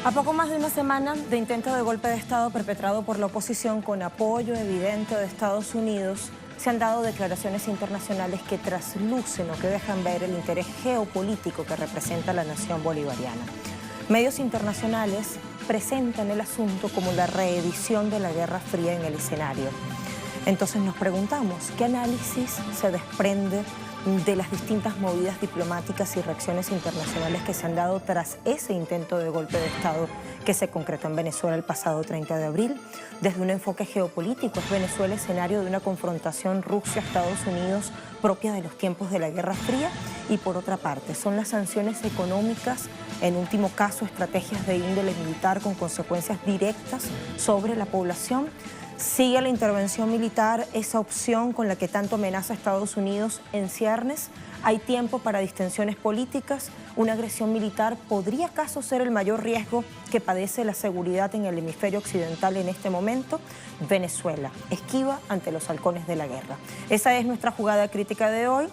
A poco más de una semana de intento de golpe de Estado perpetrado por la oposición con apoyo evidente de Estados Unidos, se han dado declaraciones internacionales que traslucen o que dejan ver el interés geopolítico que representa la nación bolivariana. Medios internacionales presentan el asunto como la reedición de la Guerra Fría en el escenario. Entonces nos preguntamos, ¿qué análisis se desprende de las distintas movidas diplomáticas y reacciones internacionales que se han dado tras ese intento de golpe de Estado que se concretó en Venezuela el pasado 30 de abril? Desde un enfoque geopolítico, ¿es Venezuela escenario de una confrontación Rusia-Estados Unidos propia de los tiempos de la Guerra Fría? Y por otra parte, ¿son las sanciones económicas, en último caso estrategias de índole militar con consecuencias directas sobre la población? ¿Sigue la intervención militar esa opción con la que tanto amenaza Estados Unidos en ciernes? ¿Hay tiempo para distensiones políticas? ¿Una agresión militar podría acaso ser el mayor riesgo que padece la seguridad en el hemisferio occidental en este momento? Venezuela esquiva ante los halcones de la guerra. Esa es nuestra jugada crítica de hoy.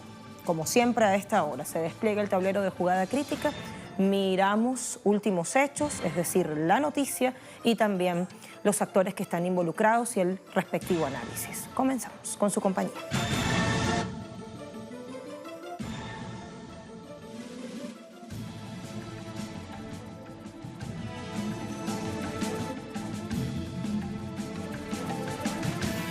Como siempre a esta hora se despliega el tablero de jugada crítica. Miramos últimos hechos, es decir, la noticia y también los actores que están involucrados y el respectivo análisis. Comenzamos con su compañía.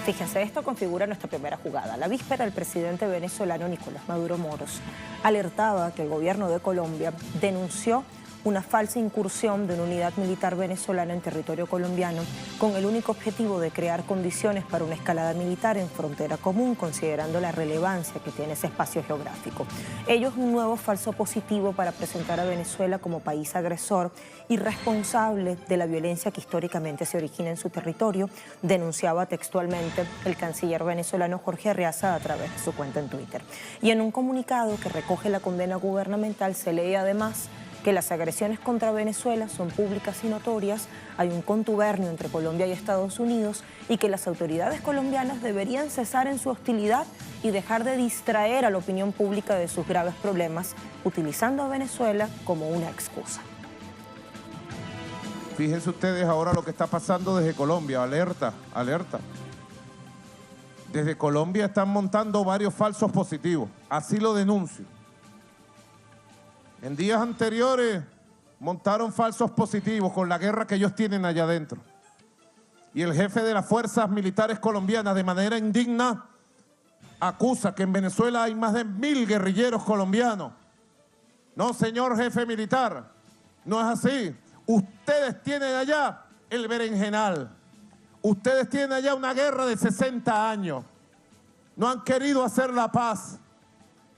Fíjense, esto configura nuestra primera jugada. La víspera, el presidente venezolano Nicolás Maduro Moros alertaba que el gobierno de Colombia denunció una falsa incursión de una unidad militar venezolana en territorio colombiano con el único objetivo de crear condiciones para una escalada militar en frontera común, considerando la relevancia que tiene ese espacio geográfico. Ello es un nuevo falso positivo para presentar a Venezuela como país agresor y responsable de la violencia que históricamente se origina en su territorio, denunciaba textualmente el canciller venezolano Jorge Arreaza a través de su cuenta en Twitter. Y en un comunicado que recoge la condena gubernamental se lee además que las agresiones contra Venezuela son públicas y notorias, hay un contubernio entre Colombia y Estados Unidos y que las autoridades colombianas deberían cesar en su hostilidad y dejar de distraer a la opinión pública de sus graves problemas, utilizando a Venezuela como una excusa. Fíjense ustedes ahora lo que está pasando desde Colombia, alerta, alerta. Desde Colombia están montando varios falsos positivos, así lo denuncio. En días anteriores montaron falsos positivos con la guerra que ellos tienen allá adentro. Y el jefe de las fuerzas militares colombianas de manera indigna acusa que en Venezuela hay más de 1000 guerrilleros colombianos. No, señor jefe militar, no es así. Ustedes tienen allá el berenjenal. Ustedes tienen allá una guerra de 60 años. No han querido hacer la paz.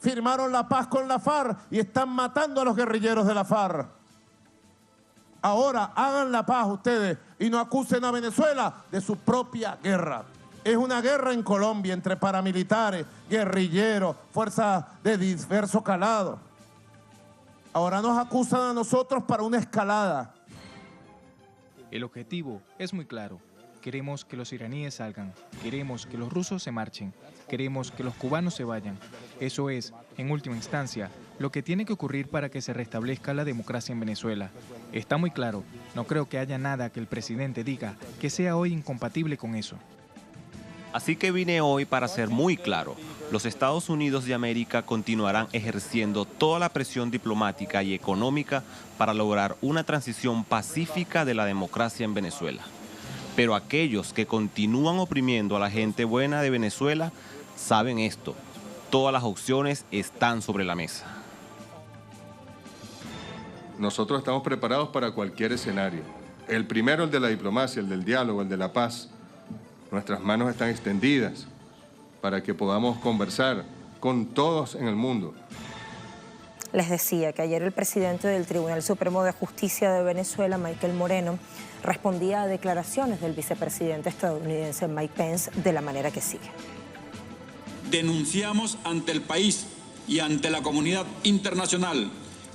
Firmaron la paz con la FARC y están matando a los guerrilleros de la FARC. Ahora hagan la paz ustedes y no acusen a Venezuela de su propia guerra. Es una guerra en Colombia entre paramilitares, guerrilleros, fuerzas de diverso calado. Ahora nos acusan a nosotros para una escalada. El objetivo es muy claro. Queremos que los iraníes salgan, queremos que los rusos se marchen, queremos que los cubanos se vayan. Eso es, en última instancia, lo que tiene que ocurrir para que se restablezca la democracia en Venezuela. Está muy claro, no creo que haya nada que el presidente diga que sea hoy incompatible con eso. Así que vine hoy para ser muy claro. Los Estados Unidos de América continuarán ejerciendo toda la presión diplomática y económica para lograr una transición pacífica de la democracia en Venezuela. Pero aquellos que continúan oprimiendo a la gente buena de Venezuela saben esto. Todas las opciones están sobre la mesa. Nosotros estamos preparados para cualquier escenario. El primero, el de la diplomacia, el del diálogo, el de la paz. Nuestras manos están extendidas para que podamos conversar con todos en el mundo. Les decía que ayer el presidente del Tribunal Supremo de Justicia de Venezuela, Michael Moreno, respondía a declaraciones del vicepresidente estadounidense Mike Pence de la manera que sigue. Denunciamos ante el país y ante la comunidad internacional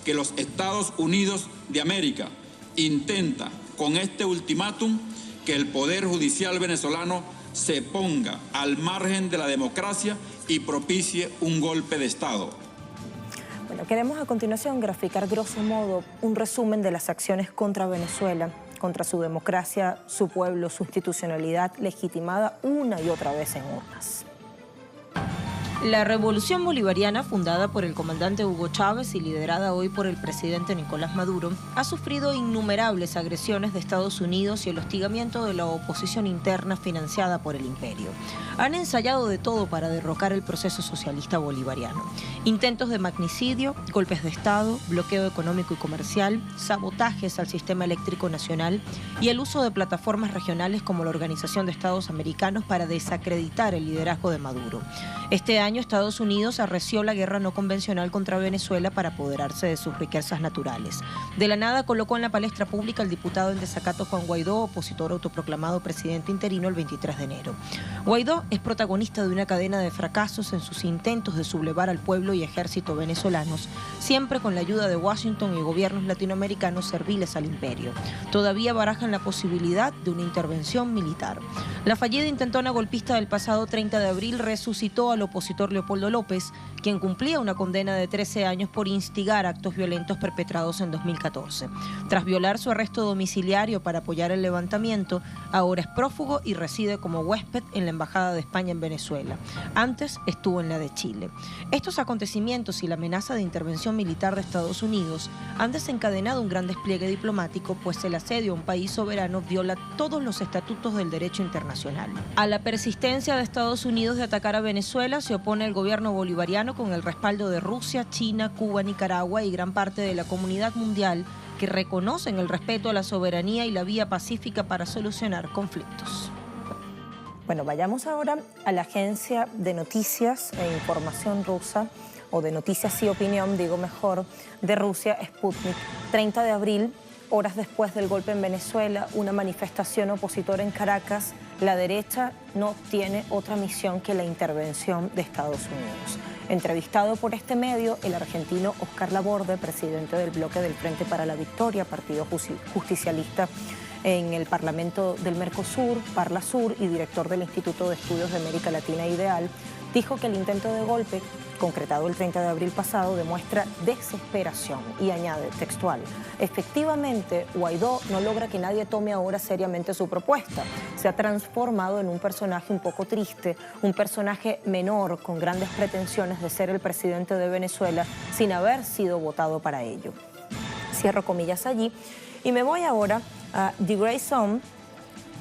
que los Estados Unidos de América intenta con este ultimátum que el Poder Judicial venezolano se ponga al margen de la democracia y propicie un golpe de Estado. Bueno, queremos a continuación graficar grosso modo un resumen de las acciones contra Venezuela, contra su democracia, su pueblo, su institucionalidad legitimada una y otra vez en urnas. La revolución bolivariana, fundada por el comandante Hugo Chávez y liderada hoy por el presidente Nicolás Maduro, ha sufrido innumerables agresiones de Estados Unidos y el hostigamiento de la oposición interna financiada por el imperio. Han ensayado de todo para derrocar el proceso socialista bolivariano. Intentos de magnicidio, golpes de Estado, bloqueo económico y comercial, sabotajes al sistema eléctrico nacional y el uso de plataformas regionales como la Organización de Estados Americanos para desacreditar el liderazgo de Maduro. Este año Estados Unidos arreció la guerra no convencional contra Venezuela para apoderarse de sus riquezas naturales. De la nada colocó en la palestra pública al diputado en desacato Juan Guaidó, opositor autoproclamado presidente interino el 23 de enero. Guaidó es protagonista de una cadena de fracasos en sus intentos de sublevar al pueblo y ejército venezolanos, siempre con la ayuda de Washington y gobiernos latinoamericanos serviles al imperio. Todavía barajan la posibilidad de una intervención militar. La fallida intentona golpista del pasado 30 de abril resucitó al opositor Leopoldo López, quien cumplía una condena de 13 años por instigar actos violentos perpetrados en 2014. Tras violar su arresto domiciliario para apoyar el levantamiento, ahora es prófugo y reside como huésped en la Embajada de España en Venezuela. Antes estuvo en la de Chile. Estos acontecimientos y la amenaza de intervención militar de Estados Unidos han desencadenado un gran despliegue diplomático, pues el asedio a un país soberano viola todos los estatutos del derecho internacional. A la persistencia de Estados Unidos de atacar a Venezuela se opone el gobierno bolivariano con el respaldo de Rusia, China, Cuba, Nicaragua y gran parte de la comunidad mundial que reconocen el respeto a la soberanía y la vía pacífica para solucionar conflictos. Bueno, vayamos ahora a la agencia de noticias e información rusa, o de noticias y opinión, digo mejor, de Rusia, Sputnik. 30 de abril, horas después del golpe en Venezuela, una manifestación opositora en Caracas. La derecha no tiene otra misión que la intervención de Estados Unidos. Entrevistado por este medio, el argentino Oscar Laborde, presidente del bloque del Frente para la Victoria, partido justicialista en el Parlamento del Mercosur, Parlasur, y director del Instituto de Estudios de América Latina Ideal, dijo que el intento de golpe, concretado el 30 de abril pasado, demuestra desesperación y añade textual: efectivamente, Guaidó no logra que nadie tome ahora seriamente su propuesta. Se ha transformado en un personaje un poco triste, un personaje menor con grandes pretensiones de ser el presidente de Venezuela sin haber sido votado para ello. Cierro comillas allí y me voy ahora a The Grey Zone,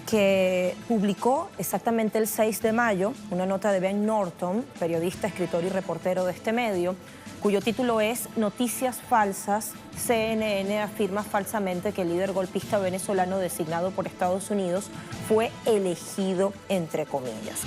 que publicó exactamente el 6 de mayo una nota de Ben Norton, periodista, escritor y reportero de este medio, cuyo título es Noticias falsas. CNN afirma falsamente que el líder golpista venezolano designado por Estados Unidos fue elegido, entre comillas.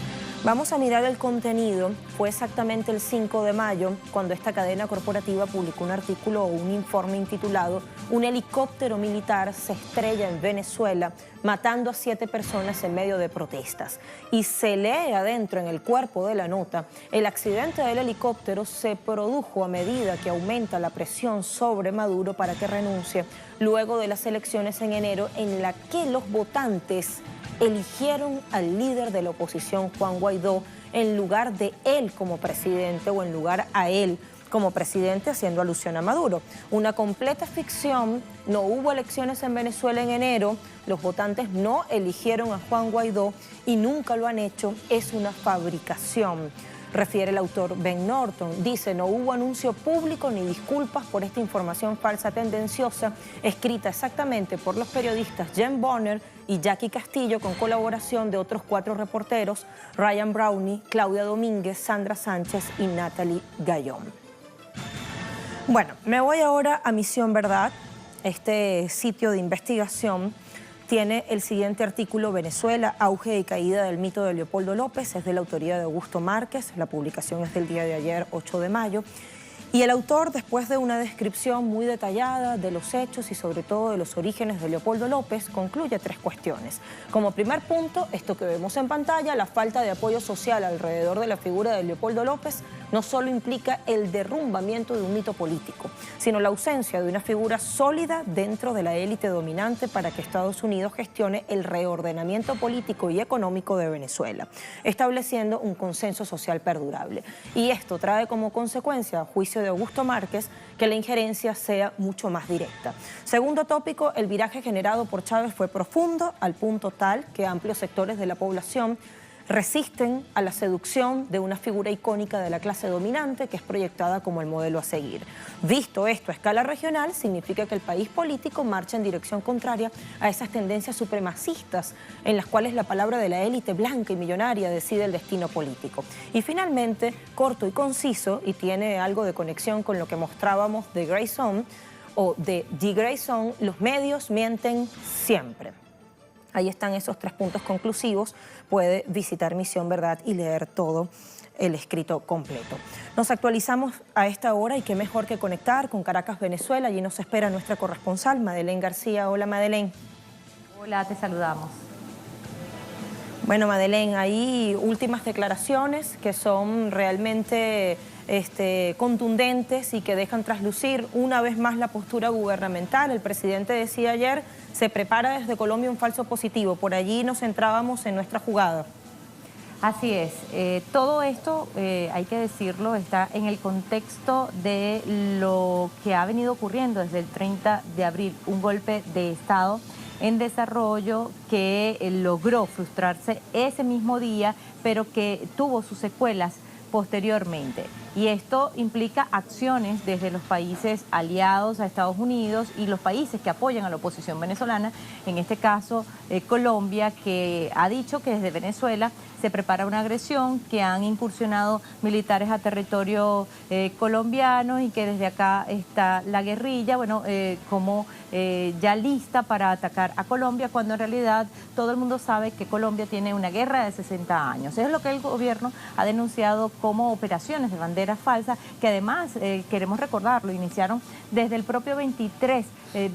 Vamos a mirar el contenido. Fue exactamente el 5 de mayo cuando esta cadena corporativa publicó un artículo o un informe intitulado Un helicóptero militar se estrella en Venezuela, matando a 7 personas en medio de protestas. Y se lee adentro en el cuerpo de la nota: el accidente del helicóptero se produjo a medida que aumenta la presión sobre Maduro para que renuncie luego de las elecciones en enero, en la que los votantes eligieron al líder de la oposición, Juan Guaidó, en lugar de él como presidente, o en lugar a él como presidente, haciendo alusión a Maduro. Una completa ficción. No hubo elecciones en Venezuela en enero, los votantes no eligieron a Juan Guaidó y nunca lo han hecho, es una fabricación, refiere el autor Ben Norton. Dice: no hubo anuncio público ni disculpas por esta información falsa tendenciosa, escrita exactamente por los periodistas Jen Bonner y Jackie Castillo, con colaboración de otros 4 reporteros: Ryan Brownie, Claudia Domínguez, Sandra Sánchez y Natalie Gallón. Bueno, me voy ahora a Misión Verdad. Este sitio de investigación tiene el siguiente artículo: Venezuela, auge y caída del mito de Leopoldo López. Es de la autoría de Augusto Márquez. La publicación es del día de ayer, 8 de mayo. Y el autor, después de una descripción muy detallada de los hechos y sobre todo de los orígenes de Leopoldo López, concluye 3 cuestiones. Como primer punto, esto que vemos en pantalla, la falta de apoyo social alrededor de la figura de Leopoldo López no solo implica el derrumbamiento de un mito político, sino la ausencia de una figura sólida dentro de la élite dominante para que Estados Unidos gestione el reordenamiento político y económico de Venezuela, estableciendo un consenso social perdurable. Y esto trae como consecuencia, a juicio de Augusto Márquez, que la injerencia sea mucho más directa. Segundo tópico, el viraje generado por Chávez fue profundo, al punto tal que amplios sectores de la población resisten a la seducción de una figura icónica de la clase dominante que es proyectada como el modelo a seguir. Visto esto a escala regional, significa que el país político marcha en dirección contraria a esas tendencias supremacistas en las cuales la palabra de la élite blanca y millonaria decide el destino político. Y finalmente, corto y conciso, y tiene algo de conexión con lo que mostrábamos de Grey Zone o de The Grey Zone, los medios mienten siempre. Ahí están esos 3 puntos conclusivos. Puede visitar Misión Verdad y leer todo el escrito completo. Nos actualizamos a esta hora y qué mejor que conectar con Caracas, Venezuela. Allí nos espera nuestra corresponsal, Madeleine García. Hola, Madeleine. Hola, te saludamos. Bueno, Madeleine, hay últimas declaraciones que son realmente contundentes y que dejan traslucir una vez más la postura gubernamental. El presidente decía ayer, se prepara desde Colombia un falso positivo. Por allí nos centrábamos en nuestra jugada. Así es. Todo esto, hay que decirlo, está en el contexto de lo que ha venido ocurriendo desde el 30 de abril, un golpe de Estado en desarrollo que logró frustrarse ese mismo día, pero que tuvo sus secuelas posteriormente. Y esto implica acciones desde los países aliados a Estados Unidos y los países que apoyan a la oposición venezolana, en este caso Colombia, que ha dicho que desde Venezuela se prepara una agresión, que han incursionado militares a territorio colombiano y que desde acá está la guerrilla, bueno, como ya lista para atacar a Colombia, cuando en realidad todo el mundo sabe que Colombia tiene una guerra de 60 años. Es lo que el gobierno ha denunciado como operaciones de bandera falsa, que además, queremos recordarlo, iniciaron desde el propio 23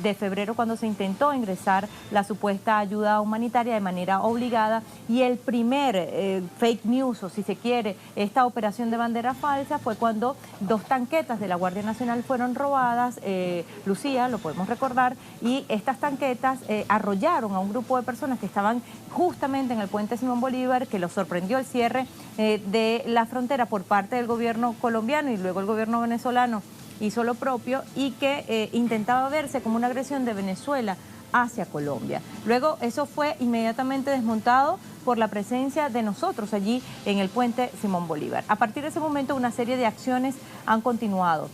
de febrero, cuando se intentó ingresar la supuesta ayuda humanitaria de manera obligada, y el primer fake news, o si se quiere, esta operación de bandera falsa, fue cuando 2 tanquetas de la Guardia Nacional fueron robadas, Lucía, lo podemos recordar, y estas tanquetas arrollaron a un grupo de personas que estaban justamente en el puente Simón Bolívar, que los sorprendió el cierre de la frontera por parte del gobierno colombiano, y luego el gobierno venezolano hizo lo propio, y que intentaba verse como una agresión de Venezuela hacia Colombia. Luego eso fue inmediatamente desmontado por la presencia de nosotros allí en el puente Simón Bolívar. A partir de ese momento una serie de acciones han continuado.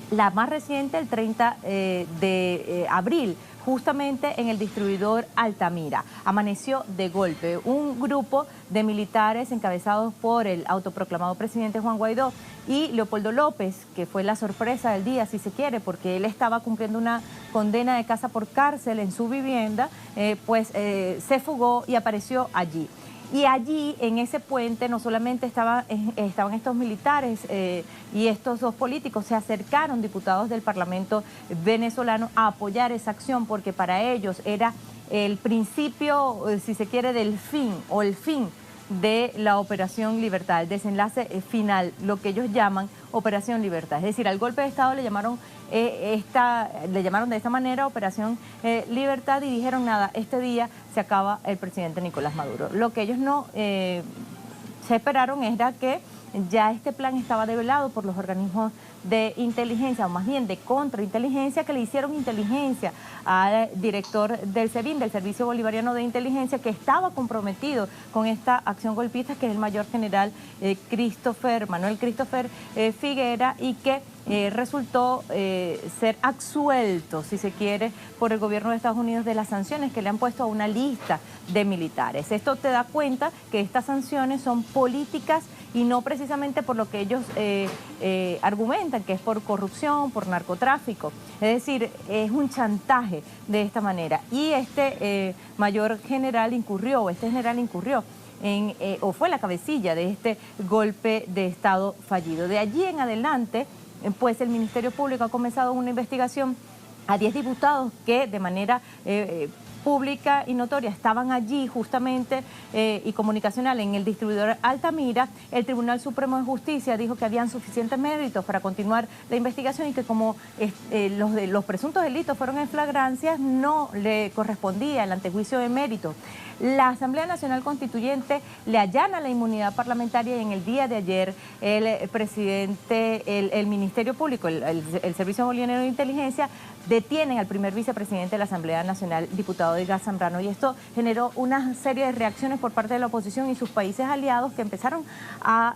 La más reciente, el 30 de abril, justamente en el distribuidor Altamira. Amaneció de golpe un grupo de militares encabezados por el autoproclamado presidente Juan Guaidó y Leopoldo López, que fue la sorpresa del día, si se quiere, porque él estaba cumpliendo una condena de casa por cárcel en su vivienda, se fugó y apareció allí. Y allí, en ese puente, no solamente estaban estos militares y estos 2 políticos, se acercaron diputados del Parlamento venezolano a apoyar esa acción, porque para ellos era el principio, si se quiere, del fin, o el fin de la Operación Libertad, el desenlace final, lo que ellos llaman Operación Libertad. Es decir, al golpe de Estado le llamaron de esta manera Operación Libertad, y dijeron, nada, este día se acaba el presidente Nicolás Maduro. Lo que ellos no se esperaron era que ya este plan estaba develado por los organismos de inteligencia, o más bien de contrainteligencia, que le hicieron inteligencia al director del SEBIN, del Servicio Bolivariano de Inteligencia, que estaba comprometido con esta acción golpista, que es el mayor general Manuel Christopher Figuera, y que resultó ser absuelto, si se quiere, por el gobierno de Estados Unidos de las sanciones que le han puesto a una lista de militares. Esto te da cuenta que estas sanciones son políticas y no precisamente por lo que ellos argumentan, que es por corrupción, por narcotráfico. Es decir, es un chantaje de esta manera. Y este general incurrió o fue la cabecilla de este golpe de Estado fallido. De allí en adelante, pues el Ministerio Público ha comenzado una investigación a 10 diputados que de manera pública y notoria estaban allí justamente y comunicacional en el distribuidor Altamira, el Tribunal Supremo de Justicia dijo que habían suficientes méritos para continuar la investigación y que como los presuntos delitos fueron en flagrancias, no le correspondía el antejuicio de mérito. La Asamblea Nacional Constituyente le allana la inmunidad parlamentaria y en el día de ayer el presidente, el Ministerio Público, el Servicio Bolivariano de Inteligencia, detienen al primer vicepresidente de la Asamblea Nacional, diputado Edgar Zambrano, y esto generó una serie de reacciones por parte de la oposición y sus países aliados que empezaron a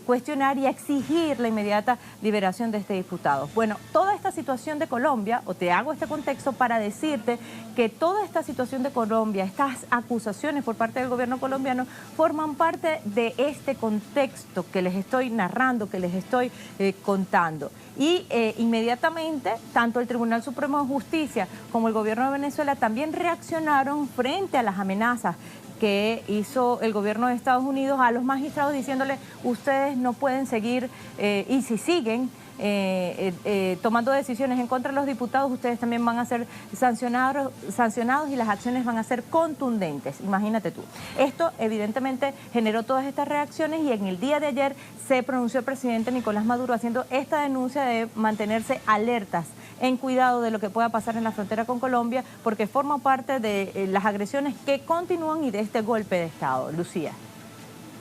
cuestionar y a exigir la inmediata liberación de este diputado. Bueno, toda esta situación de Colombia, o te hago este contexto para decirte que toda esta situación de Colombia, estas acusaciones por parte del gobierno colombiano, forman parte de este contexto que les estoy narrando, que les estoy contando. Y inmediatamente, tanto el Tribunal Supremo de Justicia como el gobierno de Venezuela también reaccionaron frente a las amenazas que hizo el gobierno de Estados Unidos a los magistrados diciéndole ustedes no pueden seguir y si siguen tomando decisiones en contra de los diputados, ustedes también van a ser sancionados y las acciones van a ser contundentes. Imagínate tú. Esto evidentemente generó todas estas reacciones y en el día de ayer se pronunció el presidente Nicolás Maduro haciendo esta denuncia de mantenerse alertas, en cuidado de lo que pueda pasar en la frontera con Colombia, porque forma parte de las agresiones que continúan y de este golpe de Estado. Lucía.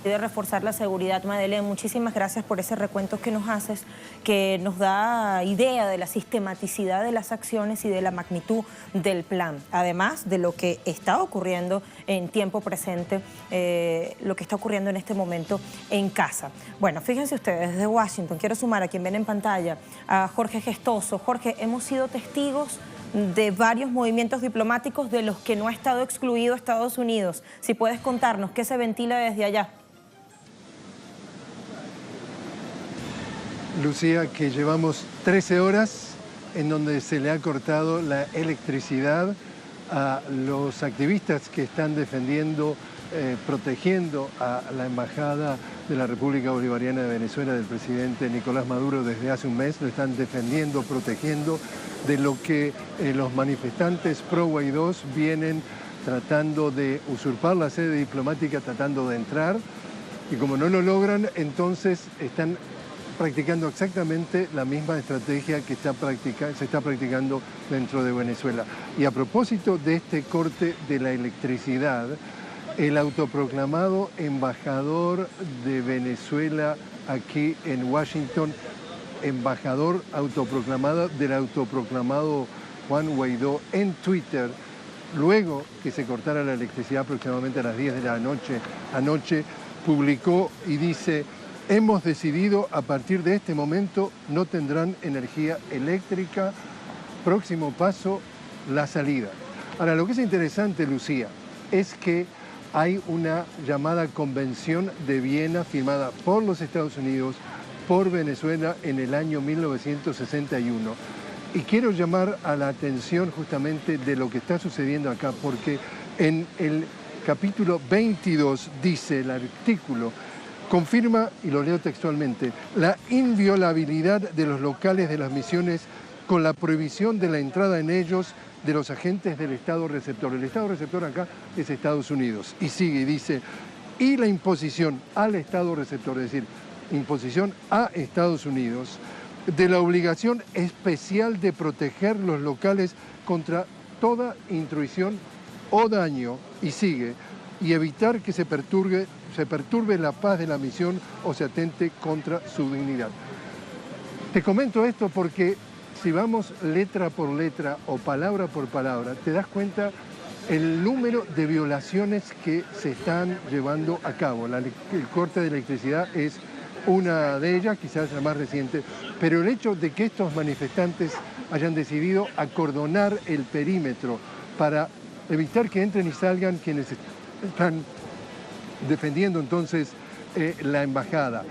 De reforzar la seguridad, Madeleine, muchísimas gracias por ese recuento que nos haces, que nos da idea de la sistematicidad de las acciones y de la magnitud del plan, además de lo que está ocurriendo en tiempo presente, lo que está ocurriendo en este momento en casa. Bueno, fíjense ustedes, desde Washington, quiero sumar a quien ven en pantalla, a Jorge Gestoso. Jorge, hemos sido testigos de varios movimientos diplomáticos de los que no ha estado excluido Estados Unidos. Si puedes contarnos qué se ventila desde allá. Lucía, que llevamos 13 horas en donde se le ha cortado la electricidad a los activistas que están defendiendo, protegiendo a la Embajada de la República Bolivariana de Venezuela del presidente Nicolás Maduro desde hace un mes. Lo están defendiendo, protegiendo de lo que los manifestantes pro Guaidó vienen tratando de usurpar la sede diplomática, tratando de entrar. Y como no lo logran, entonces están practicando exactamente la misma estrategia que se está practicando dentro de Venezuela. Y a propósito de este corte de la electricidad, el autoproclamado embajador de Venezuela aquí en Washington, embajador autoproclamado del autoproclamado Juan Guaidó en Twitter, luego que se cortara la electricidad aproximadamente a las 10 de la noche, anoche publicó y dice: hemos decidido a partir de este momento no tendrán energía eléctrica, próximo paso, la salida. Ahora, lo que es interesante, Lucía, es que hay una llamada Convención de Viena firmada por los Estados Unidos, por Venezuela en el año 1961. Y quiero llamar a la atención justamente de lo que está sucediendo acá, porque en el capítulo 22 dice el artículo: confirma, y lo leo textualmente, la inviolabilidad de los locales de las misiones con la prohibición de la entrada en ellos de los agentes del Estado receptor. El Estado receptor acá es Estados Unidos. Y sigue y dice, y la imposición al Estado receptor, es decir, imposición a Estados Unidos, de la obligación especial de proteger los locales contra toda intrusión o daño, y sigue, y evitar que se perturbe la paz de la misión o se atente contra su dignidad. Te comento esto porque si vamos letra por letra o palabra por palabra, te das cuenta el número de violaciones que se están llevando a cabo. El corte de electricidad es una de ellas, quizás la más reciente, pero el hecho de que estos manifestantes hayan decidido acordonar el perímetro para evitar que entren y salgan quienes están defendiendo entonces la embajada.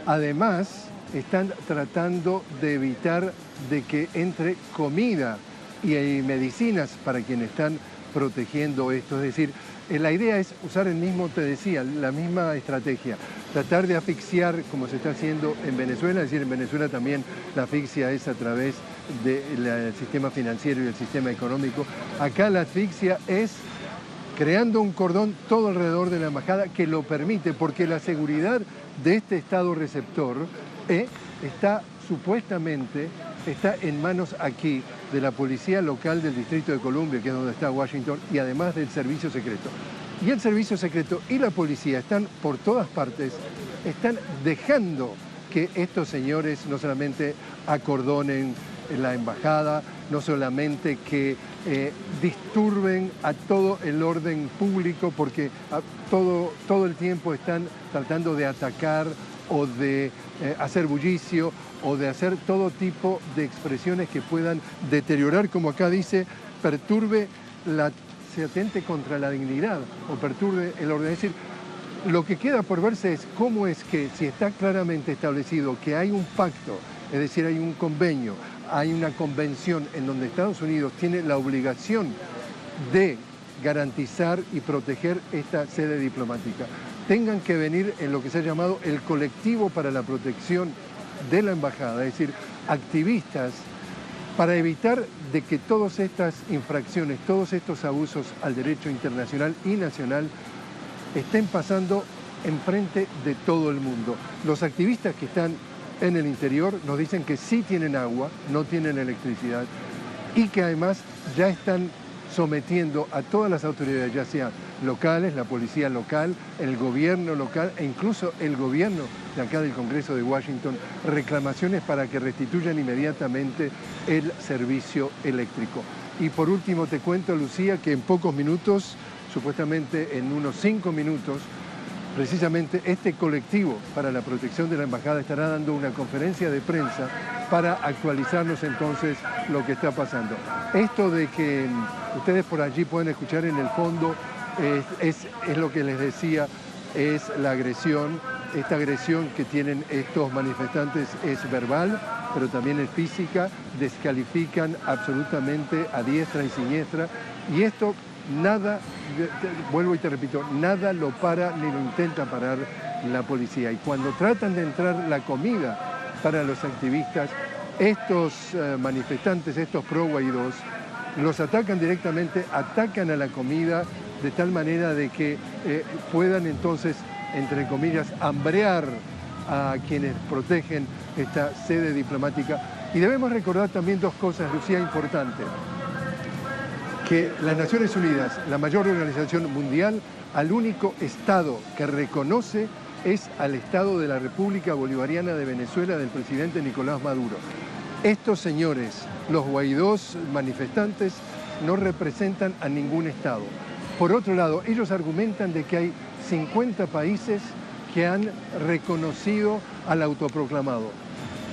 Además, están tratando de evitar de que entre comida y medicinas para quienes están protegiendo esto. Es decir, la idea es usar el mismo, te decía, la misma estrategia. Tratar de asfixiar como se está haciendo en Venezuela, es decir, en Venezuela también la asfixia es a través del sistema financiero y el sistema económico. Acá la asfixia es creando un cordón todo alrededor de la embajada que lo permite, porque la seguridad de este Estado receptor está supuestamente en manos aquí de la policía local del Distrito de Columbia, que es donde está Washington, y además del servicio secreto. Y el servicio secreto y la policía están por todas partes, están dejando que estos señores no solamente acordonen la embajada, no solamente que disturben a todo el orden público, porque todo el tiempo están tratando de atacar o de hacer bullicio o de hacer todo tipo de expresiones que puedan deteriorar, como acá dice, se atente contra la dignidad o perturbe el orden. Es decir, lo que queda por verse es cómo es que, si está claramente establecido que hay un pacto, es decir, hay un convenio, hay una convención en donde Estados Unidos tiene la obligación de garantizar y proteger esta sede diplomática, tengan que venir en lo que se ha llamado el colectivo para la protección de la embajada, es decir, activistas para evitar de que todas estas infracciones, todos estos abusos al derecho internacional y nacional estén pasando enfrente de todo el mundo. Los activistas que están en el interior nos dicen que sí tienen agua, no tienen electricidad y que además ya están sometiendo a todas las autoridades, ya sean locales, la policía local, el gobierno local e incluso el gobierno de acá del Congreso de Washington, reclamaciones para que restituyan inmediatamente el servicio eléctrico. Y por último te cuento, Lucía, que en pocos minutos, supuestamente en unos 5 minutos, precisamente este colectivo para la protección de la embajada estará dando una conferencia de prensa para actualizarnos entonces lo que está pasando. Esto de que ustedes por allí pueden escuchar en el fondo es lo que les decía, es la agresión. Esta agresión que tienen estos manifestantes es verbal, pero también es física, descalifican absolutamente a diestra y siniestra, y esto nada, vuelvo y te repito, nada lo para ni lo intenta parar la policía. Y cuando tratan de entrar la comida para los activistas, estos manifestantes, estos pro-Guaidós, los atacan directamente, atacan a la comida de tal manera de que puedan entonces, entre comillas, hambrear a quienes protegen esta sede diplomática. Y debemos recordar también dos cosas, Lucía, importantes. Que las Naciones Unidas, la mayor organización mundial, al único Estado que reconoce es al Estado de la República Bolivariana de Venezuela del presidente Nicolás Maduro. Estos señores, los Guaidós manifestantes, no representan a ningún Estado. Por otro lado, ellos argumentan de que hay 50 países que han reconocido al autoproclamado.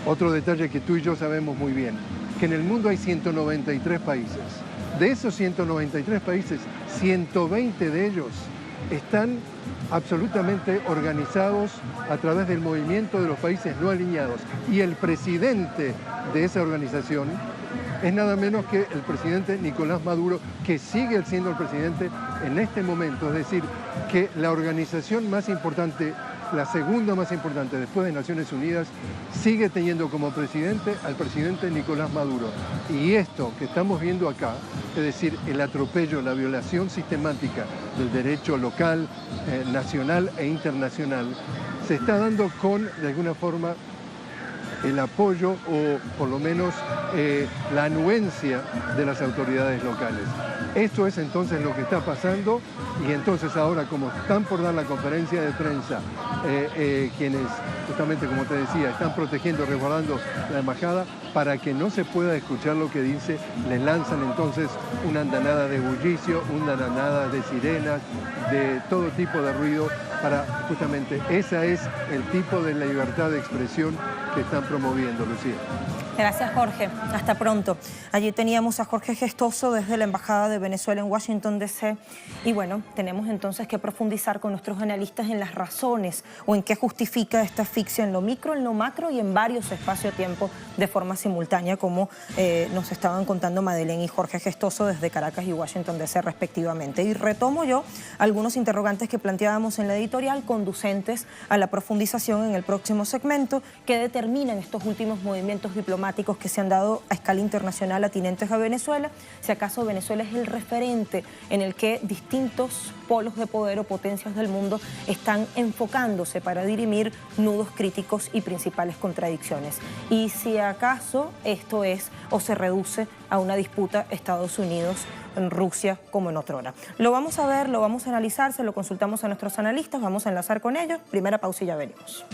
Otro detalle que tú y yo sabemos muy bien, que en el mundo hay 193 países. De esos 193 países, 120 de ellos están absolutamente organizados a través del movimiento de los países no alineados. Y el presidente de esa organización es nada menos que el presidente Nicolás Maduro, que sigue siendo el presidente en este momento. Es decir, que la organización más importante, la segunda más importante después de Naciones Unidas, sigue teniendo como presidente al presidente Nicolás Maduro. Y esto que estamos viendo acá, es decir, el atropello, la violación sistemática del derecho local, nacional e internacional, se está dando con, de alguna forma, el apoyo o por lo menos la anuencia de las autoridades locales. Esto es entonces lo que está pasando, y entonces ahora, como están por dar la conferencia de prensa, quienes justamente, como te decía, están protegiendo, resguardando la embajada para que no se pueda escuchar lo que dice, les lanzan entonces una andanada de bullicio, una andanada de sirenas, de todo tipo de ruido, para justamente, ese es el tipo de libertad de expresión que están promoviendo, Lucía. Gracias, Jorge. Hasta pronto. Allí teníamos a Jorge Gestoso desde la Embajada de Venezuela en Washington, D.C. Y bueno, tenemos entonces que profundizar con nuestros analistas en las razones o en qué justifica esta asfixia en lo micro, en lo macro y en varios espacios-tiempo de forma simultánea, como nos estaban contando Madeleine y Jorge Gestoso desde Caracas y Washington, D.C. respectivamente. Y retomo yo algunos interrogantes que planteábamos en la editorial, conducentes a la profundización en el próximo segmento, que determina terminan estos últimos movimientos diplomáticos que se han dado a escala internacional atinentes a Venezuela, si acaso Venezuela es el referente en el que distintos polos de poder o potencias del mundo están enfocándose para dirimir nudos críticos y principales contradicciones. Y si acaso esto es o se reduce a una disputa Estados Unidos en Rusia como en otrora. Lo vamos a ver, lo vamos a analizar, se lo consultamos a nuestros analistas, vamos a enlazar con ellos. Primera pausa y ya venimos.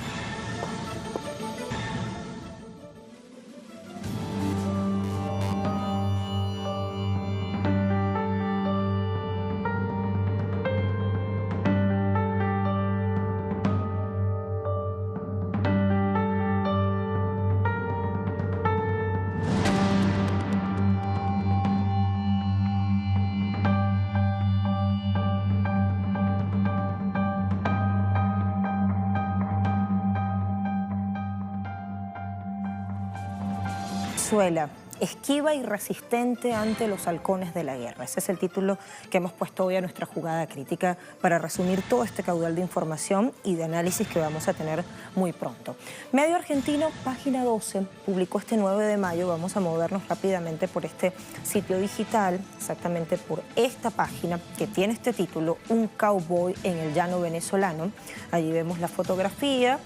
Venezuela, esquiva y resistente ante los halcones de la guerra. Ese es el título que hemos puesto hoy a nuestra jugada crítica para resumir todo este caudal de información y de análisis que vamos a tener muy pronto. Medio Argentino, página 12, publicó este 9 de mayo, vamos a movernos rápidamente por este sitio digital, exactamente por esta página que tiene este título, Un cowboy en el llano venezolano. Allí vemos la fotografía.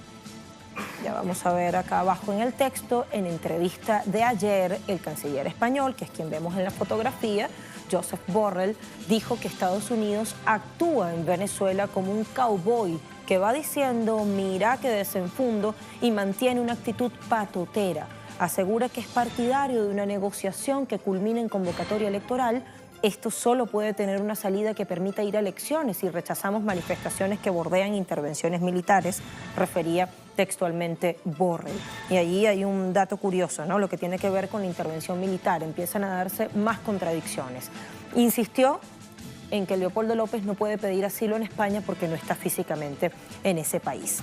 Ya vamos a ver acá abajo en el texto, en entrevista de ayer, el canciller español, que es quien vemos en la fotografía, Josep Borrell, dijo que Estados Unidos actúa en Venezuela como un cowboy que va diciendo, mira que desenfundo, y mantiene una actitud patotera. Asegura que es partidario de una negociación que culmine en convocatoria electoral. Esto solo puede tener una salida que permita ir a elecciones y rechazamos manifestaciones que bordean intervenciones militares, refería textualmente Borrell. Y allí hay un dato curioso, ¿no? Lo que tiene que ver con la intervención militar. Empiezan a darse más contradicciones. Insistió en que Leopoldo López no puede pedir asilo en España porque no está físicamente en ese país.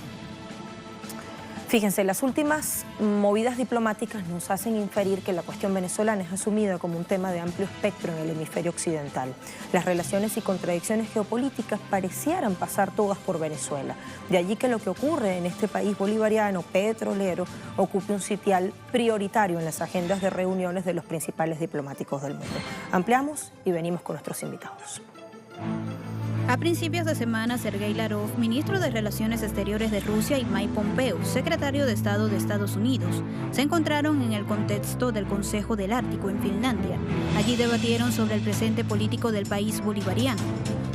Fíjense, las últimas movidas diplomáticas nos hacen inferir que la cuestión venezolana es asumida como un tema de amplio espectro en el hemisferio occidental. Las relaciones y contradicciones geopolíticas parecieran pasar todas por Venezuela. De allí que lo que ocurre en este país bolivariano petrolero ocupe un sitial prioritario en las agendas de reuniones de los principales diplomáticos del mundo. Ampliamos y venimos con nuestros invitados. A principios de semana, Sergei Lavrov, ministro de Relaciones Exteriores de Rusia, y Mike Pompeo, secretario de Estado de Estados Unidos, se encontraron en el contexto del Consejo del Ártico en Finlandia. Allí debatieron sobre el presente político del país bolivariano.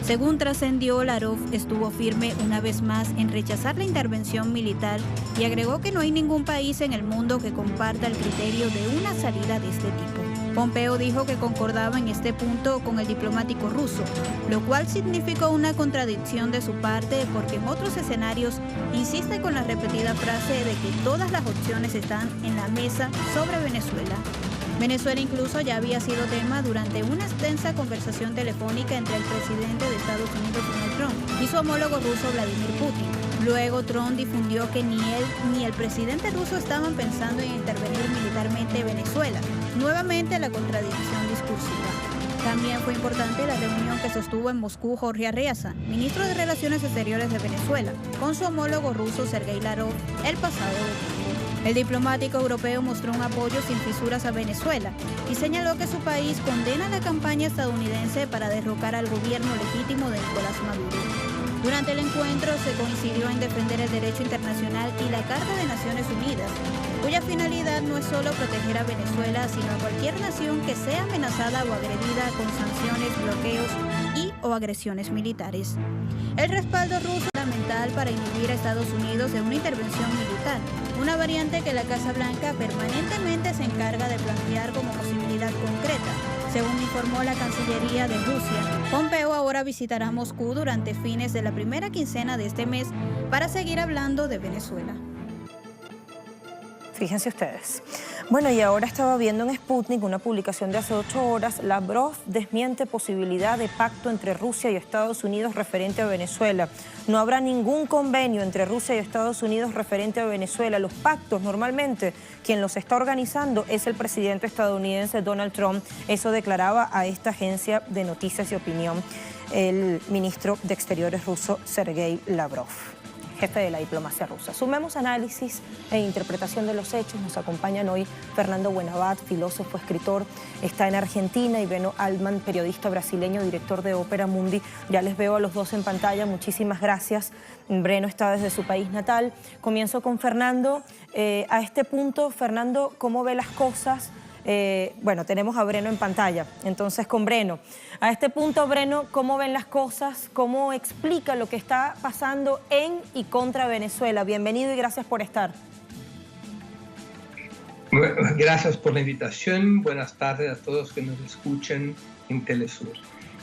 Según trascendió, Lavrov estuvo firme una vez más en rechazar la intervención militar y agregó que no hay ningún país en el mundo que comparta el criterio de una salida de este tipo. Pompeo dijo que concordaba en este punto con el diplomático ruso, lo cual significó una contradicción de su parte porque en otros escenarios insiste con la repetida frase de que todas las opciones están en la mesa sobre Venezuela. Venezuela incluso ya había sido tema durante una extensa conversación telefónica entre el presidente de Estados Unidos, Donald Trump, y su homólogo ruso, Vladimir Putin. Luego Trump difundió que ni él ni el presidente ruso estaban pensando en intervenir militarmente en Venezuela. Nuevamente la contradicción discursiva. También fue importante la reunión que sostuvo en Moscú Jorge Arreaza, ministro de Relaciones Exteriores de Venezuela, con su homólogo ruso Sergei Lavrov el pasado domingo. El diplomático europeo mostró un apoyo sin fisuras a Venezuela y señaló que su país condena la campaña estadounidense para derrocar al gobierno legítimo de Nicolás Maduro. Durante el encuentro se coincidió en defender el derecho internacional y la Carta de Naciones Unidas, cuya finalidad no es solo proteger a Venezuela, sino a cualquier nación que sea amenazada o agredida con sanciones, bloqueos y o agresiones militares. El respaldo ruso es fundamental para inhibir a Estados Unidos de una intervención militar, una variante que la Casa Blanca permanentemente se encarga de plantear como posibilidad concreta. Según informó la Cancillería de Rusia, Pompeo ahora visitará Moscú durante fines de la primera quincena de este mes para seguir hablando de Venezuela. Fíjense ustedes. Bueno, y ahora estaba viendo en Sputnik una publicación de hace 8 horas. Lavrov desmiente posibilidad de pacto entre Rusia y Estados Unidos referente a Venezuela. No habrá ningún convenio entre Rusia y Estados Unidos referente a Venezuela. Los pactos, normalmente, quien los está organizando es el presidente estadounidense Donald Trump. Eso declaraba a esta agencia de noticias y opinión el ministro de Exteriores ruso Sergei Lavrov. jefe de la diplomacia rusa. Sumemos análisis e interpretación de los hechos. Nos acompañan hoy Fernando Buenabat, filósofo, escritor, está en Argentina, y Breno Altman, periodista brasileño, director de Ópera Mundi. Ya les veo a los dos en pantalla, muchísimas gracias. Breno está desde su país natal. Comienzo con Fernando. A este punto, Fernando, ¿cómo ve las cosas? Bueno, tenemos a Breno en pantalla, entonces con Breno. A este punto, Breno, ¿cómo ven las cosas? ¿Cómo explica lo que está pasando en y contra Venezuela? Bienvenido y gracias por estar. Gracias por la invitación. Buenas tardes a todos que nos escuchan en Telesur.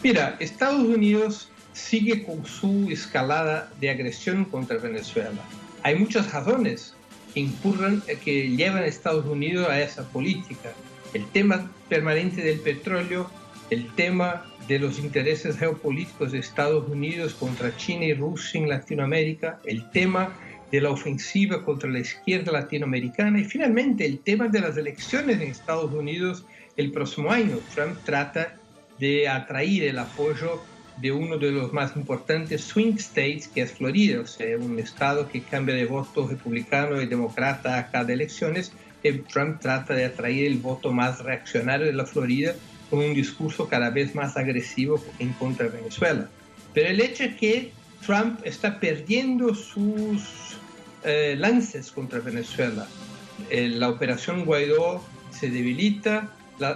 Mira, Estados Unidos sigue con su escalada de agresión contra Venezuela. Hay muchas razones que llevan a Estados Unidos a esa política. El tema permanente del petróleo, el tema de los intereses geopolíticos de Estados Unidos contra China y Rusia en Latinoamérica, el tema de la ofensiva contra la izquierda latinoamericana y finalmente el tema de las elecciones en Estados Unidos el próximo año. Trump trata de atraer el apoyo de uno de los más importantes swing states, que es Florida, o sea, un estado que cambia de voto republicano y demócrata a cada elecciones. Trump trata de atraer el voto más reaccionario de la Florida con un discurso cada vez más agresivo en contra de Venezuela. Pero el hecho es que Trump está perdiendo sus lances contra Venezuela. La operación Guaidó se debilita,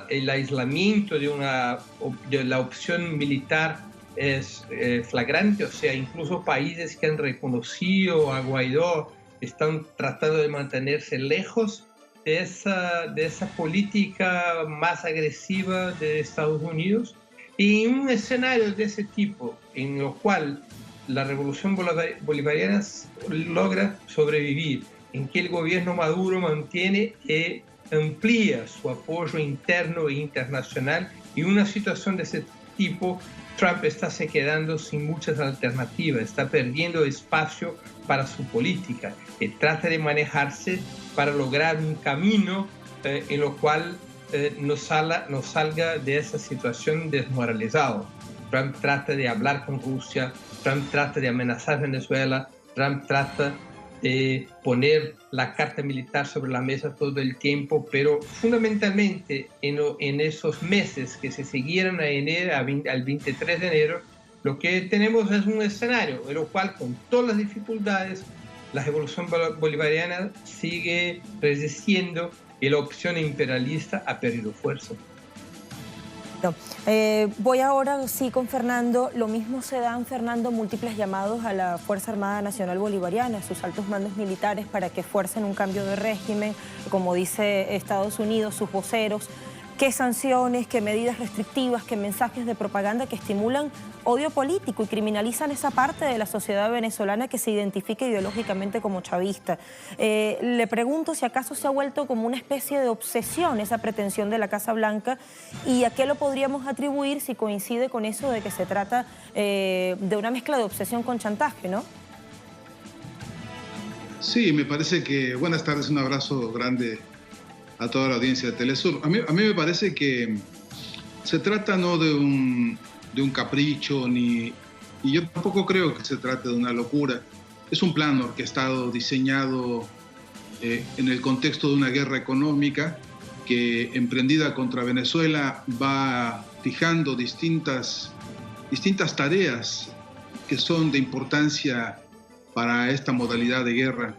el aislamiento de la opción militar es flagrante, o sea, incluso países que han reconocido a Guaidó están tratando de mantenerse lejos de esa política más agresiva de Estados Unidos. Y en un escenario de ese tipo, en lo cual la revolución bolivariana logra sobrevivir, en que el gobierno Maduro mantiene y amplía su apoyo interno e internacional, y una situación de ese tipo, Trump está se quedando sin muchas alternativas, está perdiendo espacio para su política y trata de manejarse para lograr un camino en lo cual no salga de esa situación desmoralizado. Trump trata de hablar con Rusia, Trump trata de amenazar a Venezuela, Trump trata de poner la carta militar sobre la mesa todo el tiempo, pero fundamentalmente en esos meses que se siguieron al 23 de enero, lo que tenemos es un escenario en lo cual, con todas las dificultades, la revolución bolivariana sigue resistiendo y la opción imperialista ha perdido fuerza. Voy ahora sí con Fernando. Lo mismo se dan, Fernando, múltiples llamados a la Fuerza Armada Nacional Bolivariana, a sus altos mandos militares, para que fuercen un cambio de régimen, como dice Estados Unidos, sus voceros. ¿Qué sanciones, qué medidas restrictivas, qué mensajes de propaganda que estimulan odio político y criminalizan esa parte de la sociedad venezolana que se identifica ideológicamente como chavista? Le pregunto si acaso se ha vuelto como una especie de obsesión esa pretensión de la Casa Blanca, y a qué lo podríamos atribuir si coincide con eso de que se trata de una mezcla de obsesión con chantaje, ¿no? Sí, me parece que... Buenas tardes, un abrazo grande a toda la audiencia de Telesur. A mí me parece que se trata no de un capricho, y yo tampoco creo que se trate de una locura. Es un plan orquestado, diseñado en el contexto de una guerra económica que, emprendida contra Venezuela, va fijando distintas tareas que son de importancia para esta modalidad de guerra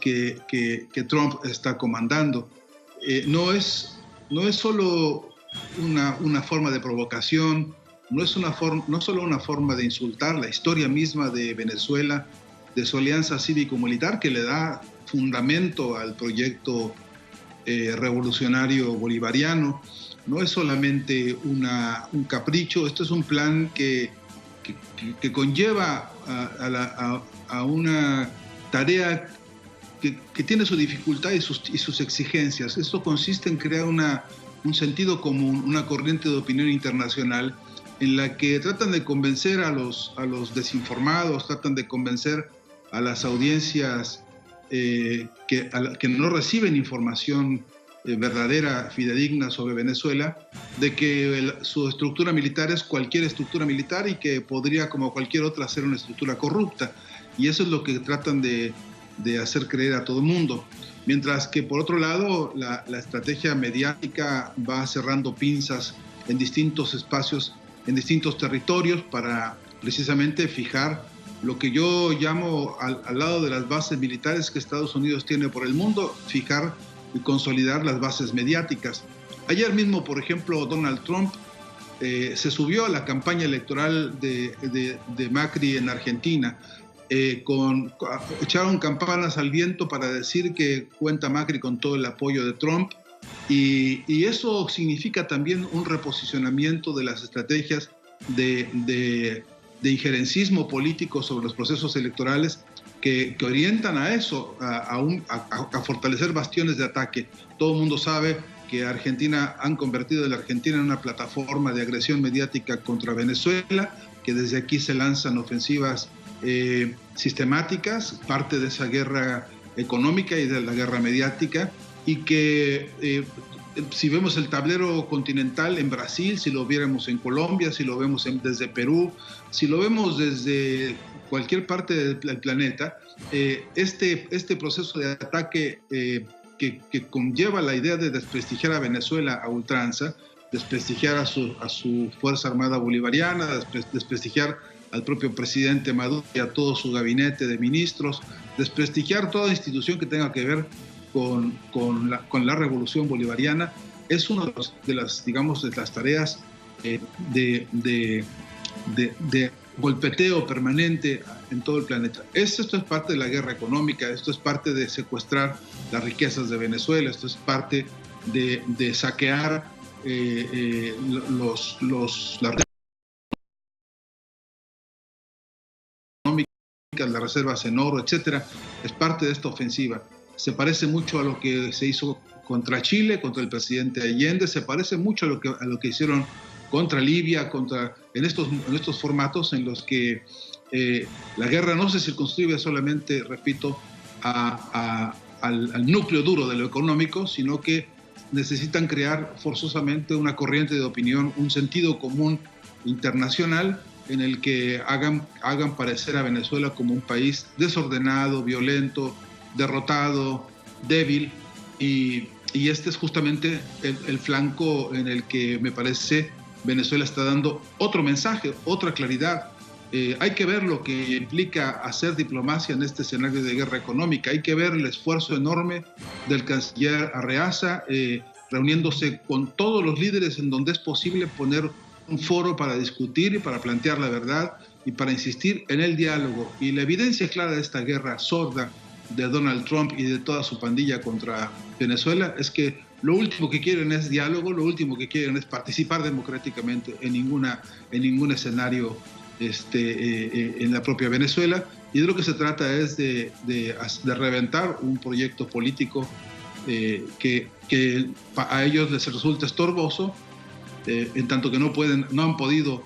que Trump está comandando. No es solo una forma de provocación, no solo una forma de insultar la historia misma de Venezuela, de su alianza cívico-militar que le da fundamento al proyecto revolucionario bolivariano. No es solamente un capricho, esto es un plan que conlleva a una tarea que tiene su dificultad y sus exigencias. Esto consiste en crear un sentido común, una corriente de opinión internacional en la que tratan de convencer a los desinformados, tratan de convencer a las audiencias que no reciben información verdadera, fidedigna sobre Venezuela, de que su estructura militar es cualquier estructura militar y que podría, como cualquier otra, ser una estructura corrupta. Y eso es lo que tratan de hacer creer a todo el mundo. Mientras que, por otro lado, la estrategia mediática va cerrando pinzas en distintos espacios, en distintos territorios, para precisamente fijar lo que yo llamo, al lado de las bases militares que Estados Unidos tiene por el mundo, fijar y consolidar las bases mediáticas. Ayer mismo, por ejemplo, Donald Trump se subió a la campaña electoral de Macri en Argentina. Echaron campanas al viento para decir que cuenta Macri con todo el apoyo de Trump, y eso significa también un reposicionamiento de las estrategias de injerencismo político sobre los procesos electorales que orientan a eso, a fortalecer bastiones de ataque. Todo el mundo sabe que han convertido a la Argentina en una plataforma de agresión mediática contra Venezuela, que desde aquí se lanzan ofensivas sistemáticas, parte de esa guerra económica y de la guerra mediática, y que si vemos el tablero continental en Brasil, si lo viéramos en Colombia, si lo vemos desde Perú, si lo vemos desde cualquier parte del planeta, este proceso de ataque que conlleva la idea de desprestigiar a Venezuela a ultranza, desprestigiar a su Fuerza Armada Bolivariana, desprestigiar al propio presidente Maduro y a todo su gabinete de ministros, desprestigiar toda institución que tenga que ver con la revolución bolivariana, es una de las tareas de golpeteo permanente en todo el planeta. Esto es parte de la guerra económica, esto es parte de secuestrar las riquezas de Venezuela, esto es parte de saquear las reservas en oro, etcétera. Es parte de esta ofensiva. Se parece mucho a lo que se hizo contra Chile, contra el presidente Allende, se parece mucho a lo que hicieron contra Libia, en estos formatos en los que la guerra no se circunscribe solamente, repito, al núcleo duro de lo económico, sino que necesitan crear forzosamente una corriente de opinión, un sentido común internacional en el que hagan parecer a Venezuela como un país desordenado, violento, derrotado, débil, y este es justamente el flanco en el que me parece Venezuela está dando otro mensaje, otra claridad. Hay que ver lo que implica hacer diplomacia en este escenario de guerra económica, hay que ver el esfuerzo enorme del canciller Arreaza, reuniéndose con todos los líderes en donde es posible poner un foro para discutir y para plantear la verdad y para insistir en el diálogo. Y la evidencia clara de esta guerra sorda de Donald Trump y de toda su pandilla contra Venezuela es que lo último que quieren es diálogo, lo último que quieren es participar democráticamente en ningún escenario en la propia Venezuela, y de lo que se trata es de reventar un proyecto político que a ellos les resulta estorboso, en tanto que no han podido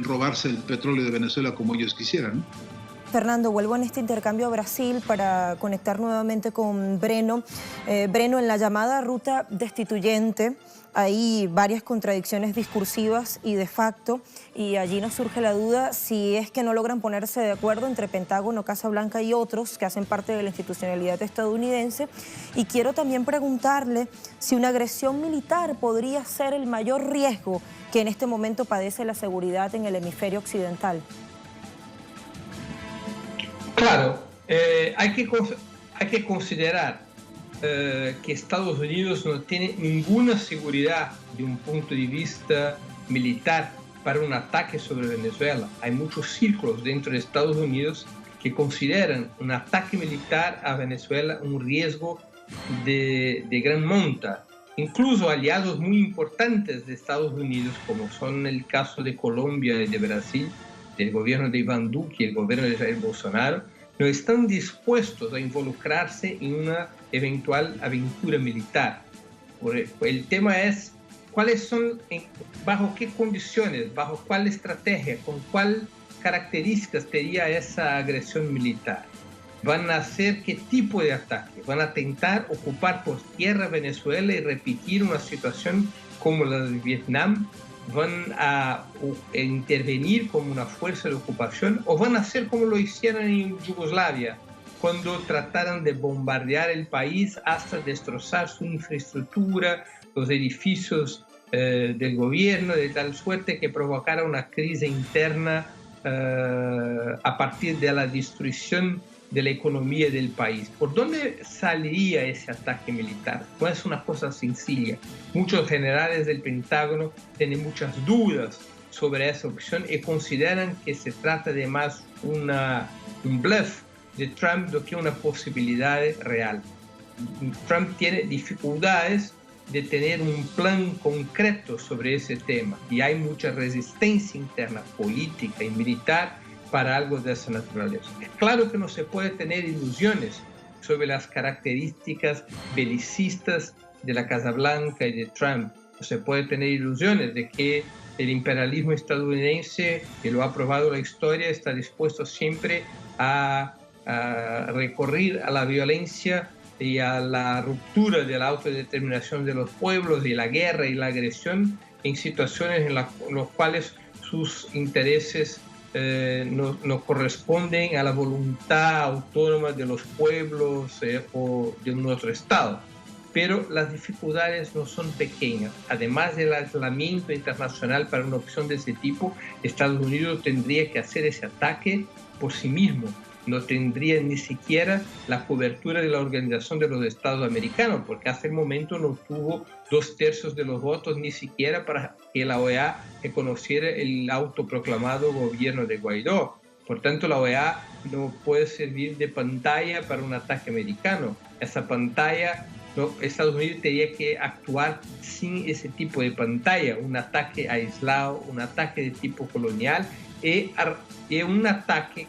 robarse el petróleo de Venezuela como ellos quisieran, ¿no? Fernando, vuelvo en este intercambio a Brasil para conectar nuevamente con Breno. Breno, en la llamada ruta destituyente hay varias contradicciones discursivas y de facto, y allí nos surge la duda si es que no logran ponerse de acuerdo entre Pentágono, Casa Blanca y otros que hacen parte de la institucionalidad estadounidense. Y quiero también preguntarle si una agresión militar podría ser el mayor riesgo que en este momento padece la seguridad en el hemisferio occidental. Claro, hay que considerar que Estados Unidos no tiene ninguna seguridad de un punto de vista militar para un ataque sobre Venezuela. Hay muchos círculos dentro de Estados Unidos que consideran un ataque militar a Venezuela un riesgo de gran monta. Incluso aliados muy importantes de Estados Unidos, como son el caso de Colombia y de Brasil, del gobierno de Iván Duque y el gobierno de Jair Bolsonaro, no están dispuestos a involucrarse en una eventual aventura militar. El tema es cuáles son, bajo qué condiciones, bajo cuál estrategia, con cuál características tendría esa agresión militar. ¿Van a hacer qué tipo de ataque? ¿Van a intentar ocupar por tierra Venezuela y repetir una situación como la de Vietnam? van a intervenir como una fuerza de ocupación o van a hacer como lo hicieron en Yugoslavia, cuando trataron de bombardear el país hasta destrozar su infraestructura, los edificios del gobierno, de tal suerte que provocara una crisis interna a partir de la destrucción de la economía del país. ¿Por dónde saldría ese ataque militar? No es una cosa sencilla. Muchos generales del Pentágono tienen muchas dudas sobre esa opción y consideran que se trata de más un bluff de Trump do que una posibilidad real. Trump tiene dificultades de tener un plan concreto sobre ese tema y hay mucha resistencia interna, política y militar para algo de esa naturaleza. Es claro que no se puede tener ilusiones sobre las características belicistas de la Casa Blanca y de Trump. No se puede tener ilusiones de que el imperialismo estadounidense, que lo ha probado la historia, está dispuesto siempre a recurrir a la violencia y a la ruptura de la autodeterminación de los pueblos y la guerra y la agresión en situaciones en las cuales sus intereses no corresponden a la voluntad autónoma de los pueblos o de un otro Estado. Pero las dificultades no son pequeñas. Además del aislamiento internacional para una opción de ese tipo, Estados Unidos tendría que hacer ese ataque por sí mismo. No tendría ni siquiera la cobertura de la Organización de los Estados Americanos, porque hasta el momento no tuvo 2/3 de los votos ni siquiera para que la OEA reconociera el autoproclamado gobierno de Guaidó. Por tanto, la OEA no puede servir de pantalla para un ataque americano. Esa pantalla, Estados Unidos tendría que actuar sin ese tipo de pantalla, un ataque aislado, un ataque de tipo colonial y un ataque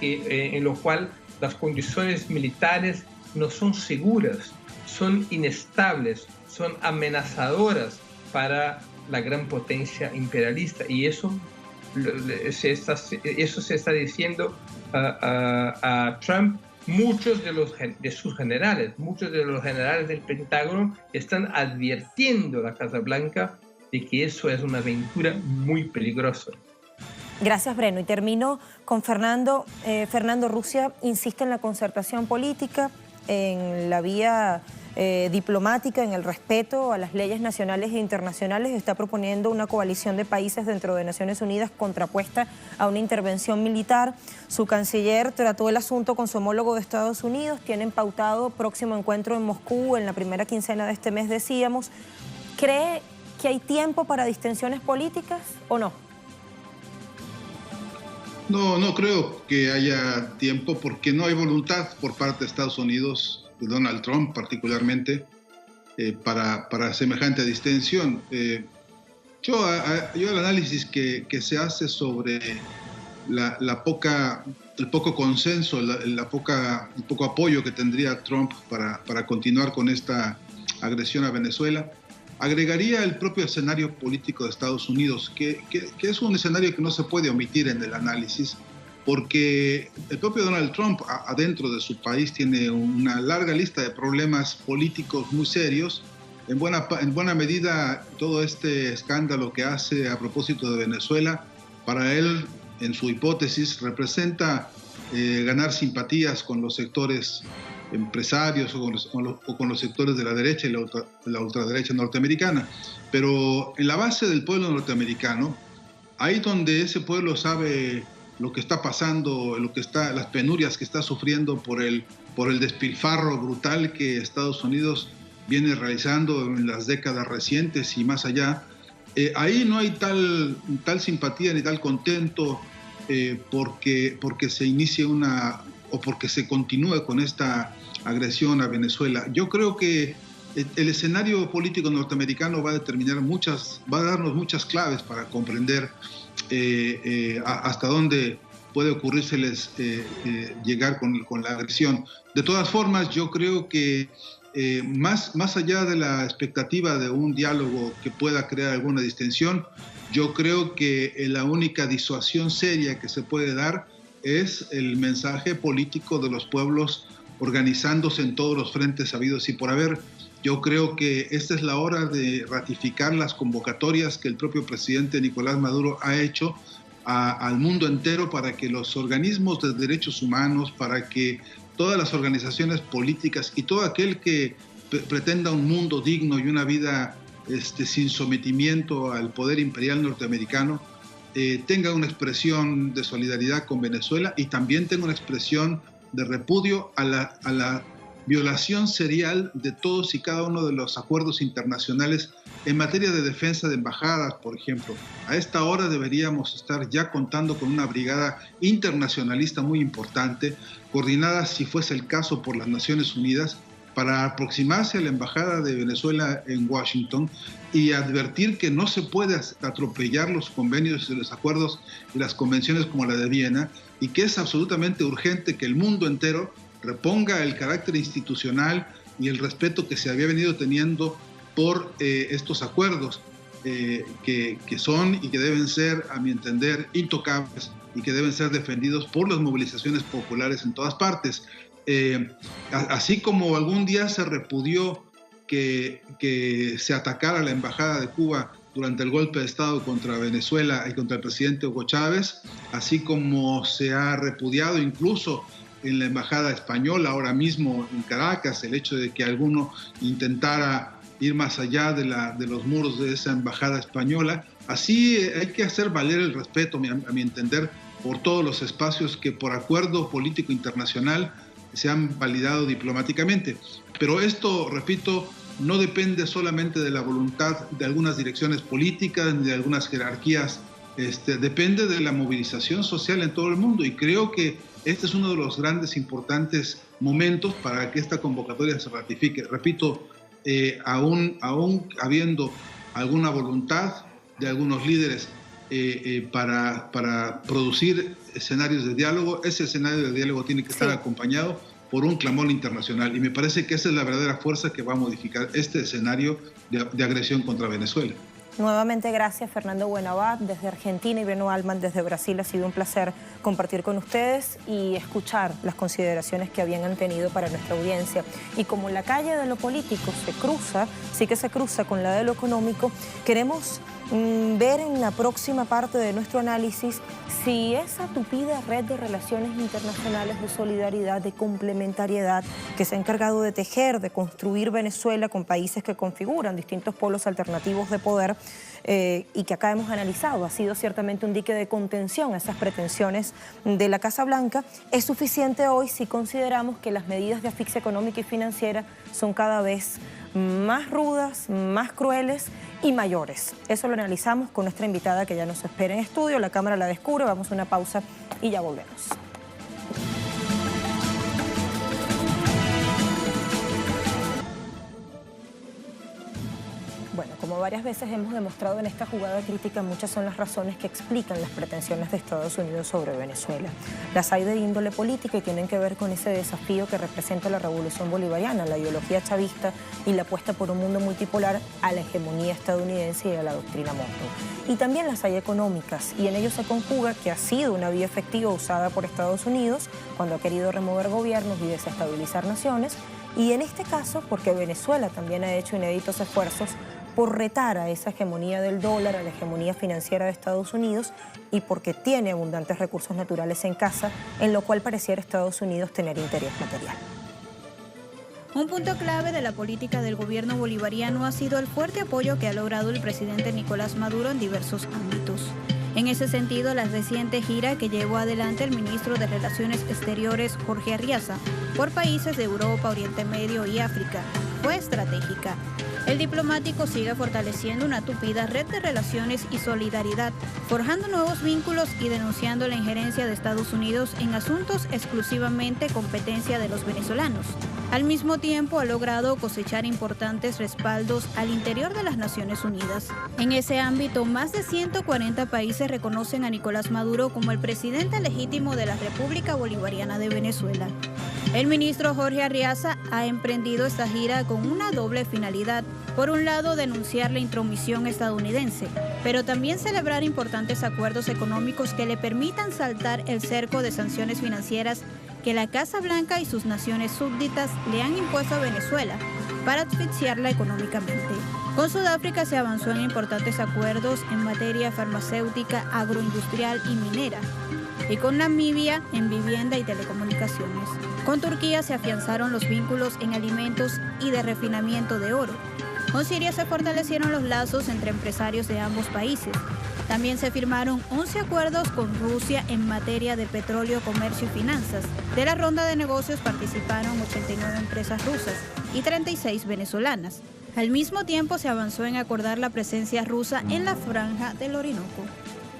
en lo cual las condiciones militares no son seguras, son inestables, son amenazadoras para la gran potencia imperialista. Y eso se está diciendo a Trump. Muchos de sus generales, muchos de los generales del Pentágono están advirtiendo a la Casa Blanca de que eso es una aventura muy peligrosa. Gracias, Breno. Y termino con Fernando. Fernando, Rusia insiste en la concertación política, en la vía diplomática, en el respeto a las leyes nacionales e internacionales. Está proponiendo una coalición de países dentro de Naciones Unidas contrapuesta a una intervención militar. Su canciller trató el asunto con su homólogo de Estados Unidos. Tienen pautado próximo encuentro en Moscú en la primera quincena de este mes, decíamos. ¿Cree que hay tiempo para distensiones políticas o no? No creo que haya tiempo porque no hay voluntad por parte de Estados Unidos, de Donald Trump particularmente, para semejante distensión. Yo el análisis que se hace sobre el poco consenso, el poco apoyo que tendría Trump para continuar con esta agresión a Venezuela, agregaría el propio escenario político de Estados Unidos, que es un escenario que no se puede omitir en el análisis, porque el propio Donald Trump adentro de su país tiene una larga lista de problemas políticos muy serios. En buena medida, todo este escándalo que hace a propósito de Venezuela, para él, en su hipótesis, representa ganar simpatías con los sectores empresarios o con los sectores de la derecha y la ultraderecha norteamericana. Pero en la base del pueblo norteamericano, ahí donde ese pueblo sabe lo que está pasando, las penurias que está sufriendo por el despilfarro brutal que Estados Unidos viene realizando en las décadas recientes y más allá, ahí no hay tal simpatía ni tal contento porque se inicie o porque se continúe con esta agresión a Venezuela. Yo creo que el escenario político norteamericano va a darnos muchas claves para comprender hasta dónde puede ocurrírseles llegar con la agresión. De todas formas, yo creo que más allá de la expectativa de un diálogo que pueda crear alguna distensión, yo creo que la única disuasión seria que se puede dar es el mensaje político de los pueblos organizándose en todos los frentes habidos y por haber. Yo creo que esta es la hora de ratificar las convocatorias que el propio presidente Nicolás Maduro ha hecho al mundo entero para que los organismos de derechos humanos, para que todas las organizaciones políticas y todo aquel que pretenda un mundo digno y una vida sin sometimiento al poder imperial norteamericano, tenga una expresión de solidaridad con Venezuela y también tenga una expresión de repudio a la violación serial de todos y cada uno de los acuerdos internacionales en materia de defensa de embajadas, por ejemplo. A esta hora deberíamos estar ya contando con una brigada internacionalista muy importante, coordinada, si fuese el caso, por las Naciones Unidas, para aproximarse a la Embajada de Venezuela en Washington y advertir que no se puede atropellar los convenios y los acuerdos y las convenciones como la de Viena, y que es absolutamente urgente que el mundo entero reponga el carácter institucional y el respeto que se había venido teniendo por estos acuerdos que son y que deben ser, a mi entender, intocables y que deben ser defendidos por las movilizaciones populares en todas partes. Así como algún día se repudió que se atacara la Embajada de Cuba durante el golpe de Estado contra Venezuela y contra el presidente Hugo Chávez, así como se ha repudiado incluso en la Embajada Española ahora mismo en Caracas el hecho de que alguno intentara ir más allá de los muros de esa Embajada Española. Así hay que hacer valer el respeto, a mi entender, por todos los espacios que por acuerdo político internacional se han validado diplomáticamente. Pero esto, repito, no depende solamente de la voluntad de algunas direcciones políticas ni de algunas jerarquías, depende de la movilización social en todo el mundo, y creo que este es uno de los grandes importantes momentos para que esta convocatoria se ratifique. Repito, aún habiendo alguna voluntad de algunos líderes para producir escenarios de diálogo, ese escenario de diálogo tiene que estar acompañado por un clamor internacional, y me parece que esa es la verdadera fuerza que va a modificar este escenario de agresión contra Venezuela. Nuevamente gracias, Fernando Buenabad desde Argentina y Beno Alman desde Brasil. Ha sido un placer compartir con ustedes y escuchar las consideraciones que habían tenido para nuestra audiencia. Y como la calle de lo político sí que se cruza con la de lo económico, queremos ver en la próxima parte de nuestro análisis si esa tupida red de relaciones internacionales de solidaridad, de complementariedad que se ha encargado de tejer, de construir Venezuela con países que configuran distintos polos alternativos de poder y que acá hemos analizado, ha sido ciertamente un dique de contención a esas pretensiones de la Casa Blanca, es suficiente hoy si consideramos que las medidas de asfixia económica y financiera son cada vez más rudas, más crueles y mayores. Eso lo analizamos con nuestra invitada que ya nos espera en estudio. La cámara la descubre, vamos a una pausa y ya volvemos. Bueno, como varias veces hemos demostrado en esta jugada crítica, muchas son las razones que explican las pretensiones de Estados Unidos sobre Venezuela. Las hay de índole política y tienen que ver con ese desafío que representa la revolución bolivariana, la ideología chavista y la apuesta por un mundo multipolar a la hegemonía estadounidense y a la doctrina Monroe. Y también las hay económicas, y en ello se conjuga que ha sido una vía efectiva usada por Estados Unidos cuando ha querido remover gobiernos y desestabilizar naciones, y en este caso porque Venezuela también ha hecho inéditos esfuerzos por retar a esa hegemonía del dólar, a la hegemonía financiera de Estados Unidos, y porque tiene abundantes recursos naturales en casa, en lo cual pareciera Estados Unidos tener interés material. Un punto clave de la política del gobierno bolivariano ha sido el fuerte apoyo que ha logrado el presidente Nicolás Maduro en diversos ámbitos. En ese sentido, la reciente gira que llevó adelante el ministro de Relaciones Exteriores, Jorge Arriaza, por países de Europa, Oriente Medio y África, fue estratégica. El diplomático sigue fortaleciendo una tupida red de relaciones y solidaridad, forjando nuevos vínculos y denunciando la injerencia de Estados Unidos en asuntos exclusivamente competencia de los venezolanos. Al mismo tiempo, ha logrado cosechar importantes respaldos al interior de las Naciones Unidas. En ese ámbito, más de 140 países reconocen a Nicolás Maduro como el presidente legítimo de la República Bolivariana de Venezuela. El ministro Jorge Arriaza ha emprendido esta gira con una doble finalidad. Por un lado, denunciar la intromisión estadounidense, pero también celebrar importantes acuerdos económicos que le permitan saltar el cerco de sanciones financieras que la Casa Blanca y sus naciones súbditas le han impuesto a Venezuela, para asfixiarla económicamente. Con Sudáfrica se avanzó en importantes acuerdos en materia farmacéutica, agroindustrial y minera, y con Namibia en vivienda y telecomunicaciones. Con Turquía se afianzaron los vínculos en alimentos y de refinamiento de oro. Con Siria se fortalecieron los lazos entre empresarios de ambos países. También se firmaron 11 acuerdos con Rusia en materia de petróleo, comercio y finanzas. De la ronda de negocios participaron 89 empresas rusas y 36 venezolanas. Al mismo tiempo se avanzó en acordar la presencia rusa en la franja del Orinoco.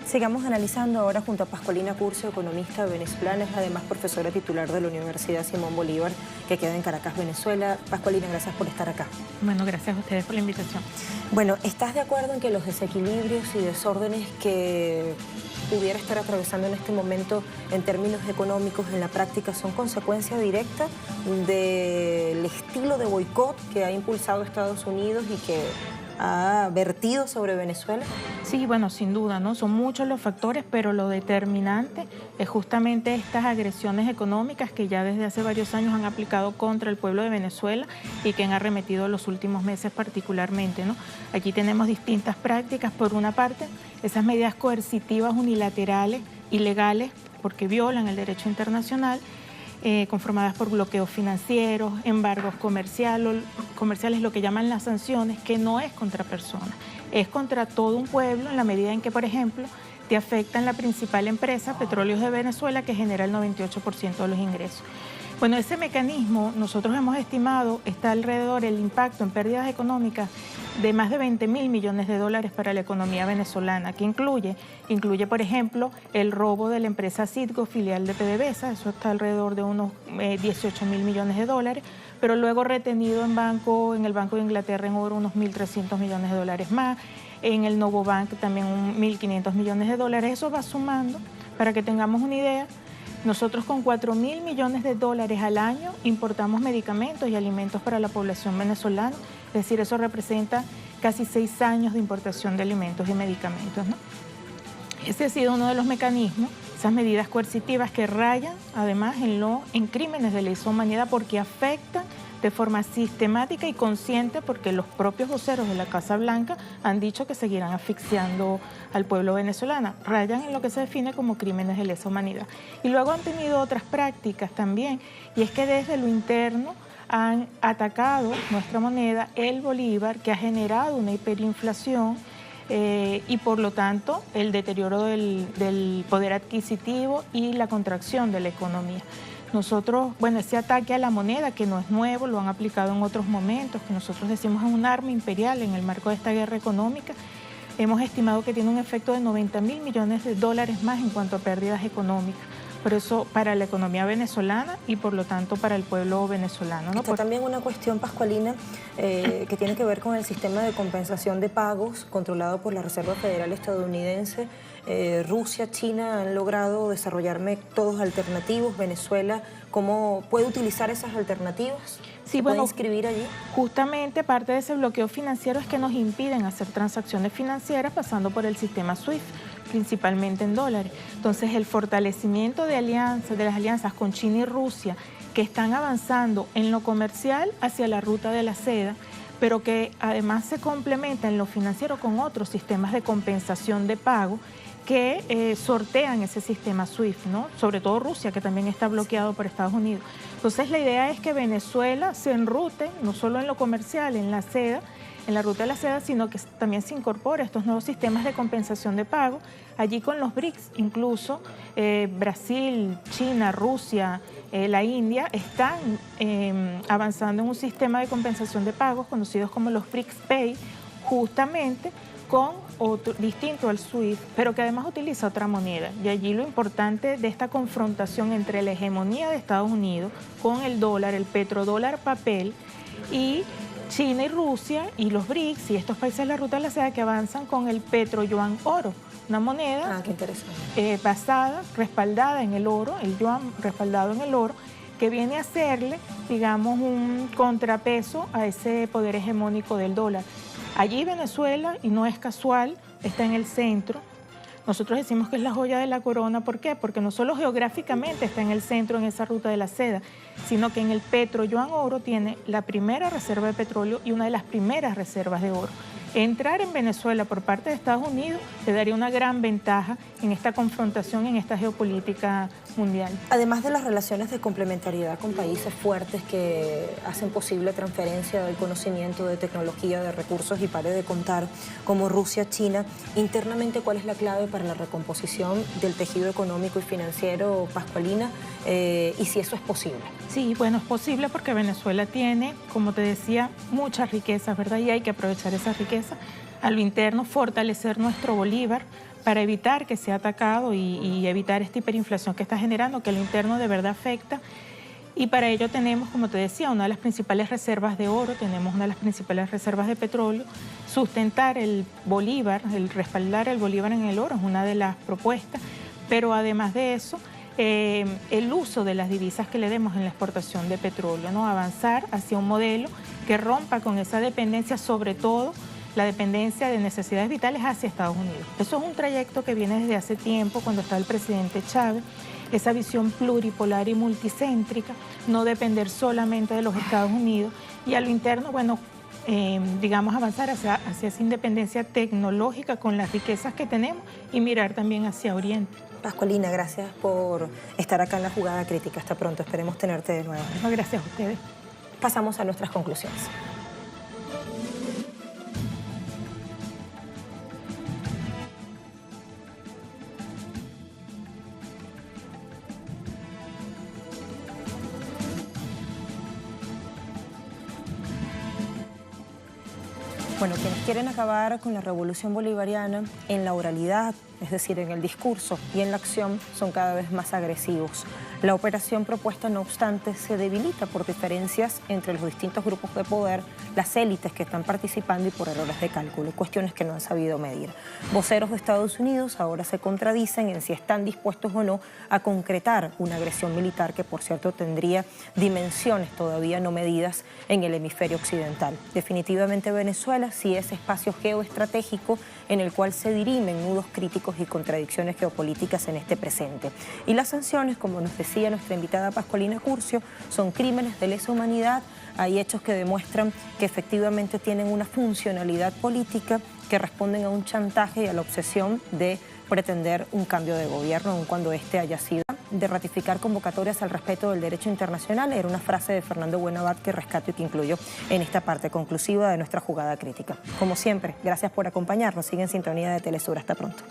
Sigamos analizando ahora junto a Pascualina Curcio, economista venezolana, es además profesora titular de la Universidad Simón Bolívar, que queda en Caracas, Venezuela. Pascualina, gracias por estar acá. Bueno, gracias a ustedes por la invitación. Bueno, ¿estás de acuerdo en que los desequilibrios y desórdenes que pudiera estar atravesando en este momento en términos económicos en la práctica son consecuencia directa del estilo de boicot que ha impulsado Estados Unidos y que ha vertido sobre Venezuela? Sí, bueno, sin duda, ¿no? Son muchos los factores, pero lo determinante es justamente estas agresiones económicas que ya desde hace varios años han aplicado contra el pueblo de Venezuela y que han arremetido los últimos meses particularmente, ¿no? Aquí tenemos distintas prácticas. Por una parte, esas medidas coercitivas unilaterales, ilegales, porque violan el derecho internacional, conformadas por bloqueos financieros, embargos comerciales, lo que llaman las sanciones, que no es contra personas, es contra todo un pueblo en la medida en que, por ejemplo, te afectan la principal empresa, Petróleos de Venezuela, que genera el 98% de los ingresos. Bueno, ese mecanismo nosotros hemos estimado está alrededor el impacto en pérdidas económicas de más de 20.000 millones de dólares para la economía venezolana, que incluye, por ejemplo, el robo de la empresa Citgo, filial de PDVSA, eso está alrededor de unos 18.000 millones de dólares, pero luego retenido en el Banco de Inglaterra en oro unos 1.300 millones de dólares más, en el Novobank también 1.500 millones de dólares. Eso va sumando, para que tengamos una idea. Nosotros con 4.000 millones de dólares al año importamos medicamentos y alimentos para la población venezolana, es decir, eso representa casi 6 años de importación de alimentos y medicamentos, ¿no? Ese ha sido uno de los mecanismos, esas medidas coercitivas que rayan además en crímenes de lesa humanidad porque afectan de forma sistemática y consciente, porque los propios voceros de la Casa Blanca han dicho que seguirán asfixiando al pueblo venezolano, rayan en lo que se define como crímenes de lesa humanidad. Y luego han tenido otras prácticas también, y es que desde lo interno han atacado nuestra moneda, el bolívar, que ha generado una hiperinflación y por lo tanto el deterioro del poder adquisitivo y la contracción de la economía. Nosotros, bueno, ese ataque a la moneda, que no es nuevo, lo han aplicado en otros momentos, que nosotros decimos es un arma imperial en el marco de esta guerra económica, hemos estimado que tiene un efecto de 90.000 millones de dólares más en cuanto a pérdidas económicas. Por eso, para la economía venezolana y por lo tanto para el pueblo venezolano, ¿no? Está también una cuestión, Pascualina, que tiene que ver con el sistema de compensación de pagos controlado por la Reserva Federal estadounidense. Rusia, China han logrado desarrollar métodos alternativos. Venezuela, ¿cómo puede utilizar esas alternativas? Sí, ¿Puede inscribir allí? Justamente parte de ese bloqueo financiero es que nos impiden hacer transacciones financieras pasando por el sistema SWIFT, principalmente en dólares. Entonces, el fortalecimiento de las alianzas con China y Rusia, que están avanzando en lo comercial hacia la ruta de la seda, pero que además se complementa en lo financiero con otros sistemas de compensación de pago que sortean ese sistema SWIFT, ¿no? Sobre todo Rusia, que también está bloqueado por Estados Unidos. Entonces, la idea es que Venezuela se enrute, no solo en lo comercial, en la seda, en la ruta de la seda, sino que también se incorpore estos nuevos sistemas de compensación de pago, allí con los BRICS, incluso Brasil, China, Rusia, la India, están avanzando en un sistema de compensación de pagos conocidos como los BRICS Pay, justamente con otro, distinto al SWIFT, pero que además utiliza otra moneda. Y allí lo importante de esta confrontación entre la hegemonía de Estados Unidos con el dólar, el petrodólar papel, y China y Rusia y los BRICS y estos países de la ruta de la seda que avanzan con el petroyuan oro, una moneda basada, respaldada en el oro, el yuan respaldado en el oro, que viene a serle, digamos, un contrapeso a ese poder hegemónico del dólar. Allí Venezuela, y no es casual, está en el centro, Nosotros decimos que es la joya de la corona. ¿Por qué? Porque no solo geográficamente está en el centro, en esa ruta de la seda, sino que en el Petro Joan Oro tiene la primera reserva de petróleo y una de las primeras reservas de oro. Entrar en Venezuela por parte de Estados Unidos le daría una gran ventaja en esta confrontación, en esta geopolítica mundial. Además de las relaciones de complementariedad con países fuertes que hacen posible transferencia del conocimiento, de tecnología, de recursos, y pare de contar, como Rusia, China, internamente, ¿cuál es la clave para la recomposición del tejido económico y financiero, Pascualina? Y si eso es posible. Sí, bueno, es posible porque Venezuela tiene, como te decía, muchas riquezas, ¿verdad? Y hay que aprovechar esa riqueza. A lo interno, fortalecer nuestro bolívar para evitar que sea atacado y evitar esta hiperinflación que está generando, que a lo interno de verdad afecta. Y para ello tenemos, como te decía, una de las principales reservas de oro, tenemos una de las principales reservas de petróleo. Sustentar el bolívar, el respaldar el bolívar en el oro es una de las propuestas, pero además de eso, el uso de las divisas que le demos en la exportación de petróleo, ¿no? Avanzar hacia un modelo que rompa con esa dependencia, sobre todo la dependencia de necesidades vitales hacia Estados Unidos. Eso es un trayecto que viene desde hace tiempo, cuando estaba el presidente Chávez, esa visión pluripolar y multicéntrica, no depender solamente de los Estados Unidos, y a lo interno, bueno, digamos, avanzar hacia esa independencia tecnológica con las riquezas que tenemos y mirar también hacia Oriente. Pascualina, gracias por estar acá en La Jugada Crítica. Hasta pronto, esperemos tenerte de nuevo. No, gracias a ustedes. Pasamos a nuestras conclusiones. Bueno, quienes quieren acabar con la revolución bolivariana en la oralidad, es decir, en el discurso y en la acción, son cada vez más agresivos. La operación propuesta, no obstante, se debilita por diferencias entre los distintos grupos de poder, las élites que están participando y por errores de cálculo, cuestiones que no han sabido medir. Voceros de Estados Unidos ahora se contradicen en si están dispuestos o no a concretar una agresión militar que, por cierto, tendría dimensiones todavía no medidas en el hemisferio occidental. Definitivamente Venezuela sí es espacio geoestratégico en el cual se dirimen nudos críticos y contradicciones geopolíticas en este presente. Y las sanciones, como nos decía nuestra invitada Pascualina Curcio, son crímenes de lesa humanidad. Hay hechos que demuestran que efectivamente tienen una funcionalidad política, que responden a un chantaje y a la obsesión de pretender un cambio de gobierno, aun cuando este haya sido de ratificar convocatorias al respeto del derecho internacional. Era una frase de Fernando Buenabad que rescato y que incluyo en esta parte conclusiva de nuestra jugada crítica. Como siempre, gracias por acompañarnos. Sigue en sintonía de Telesur. Hasta pronto.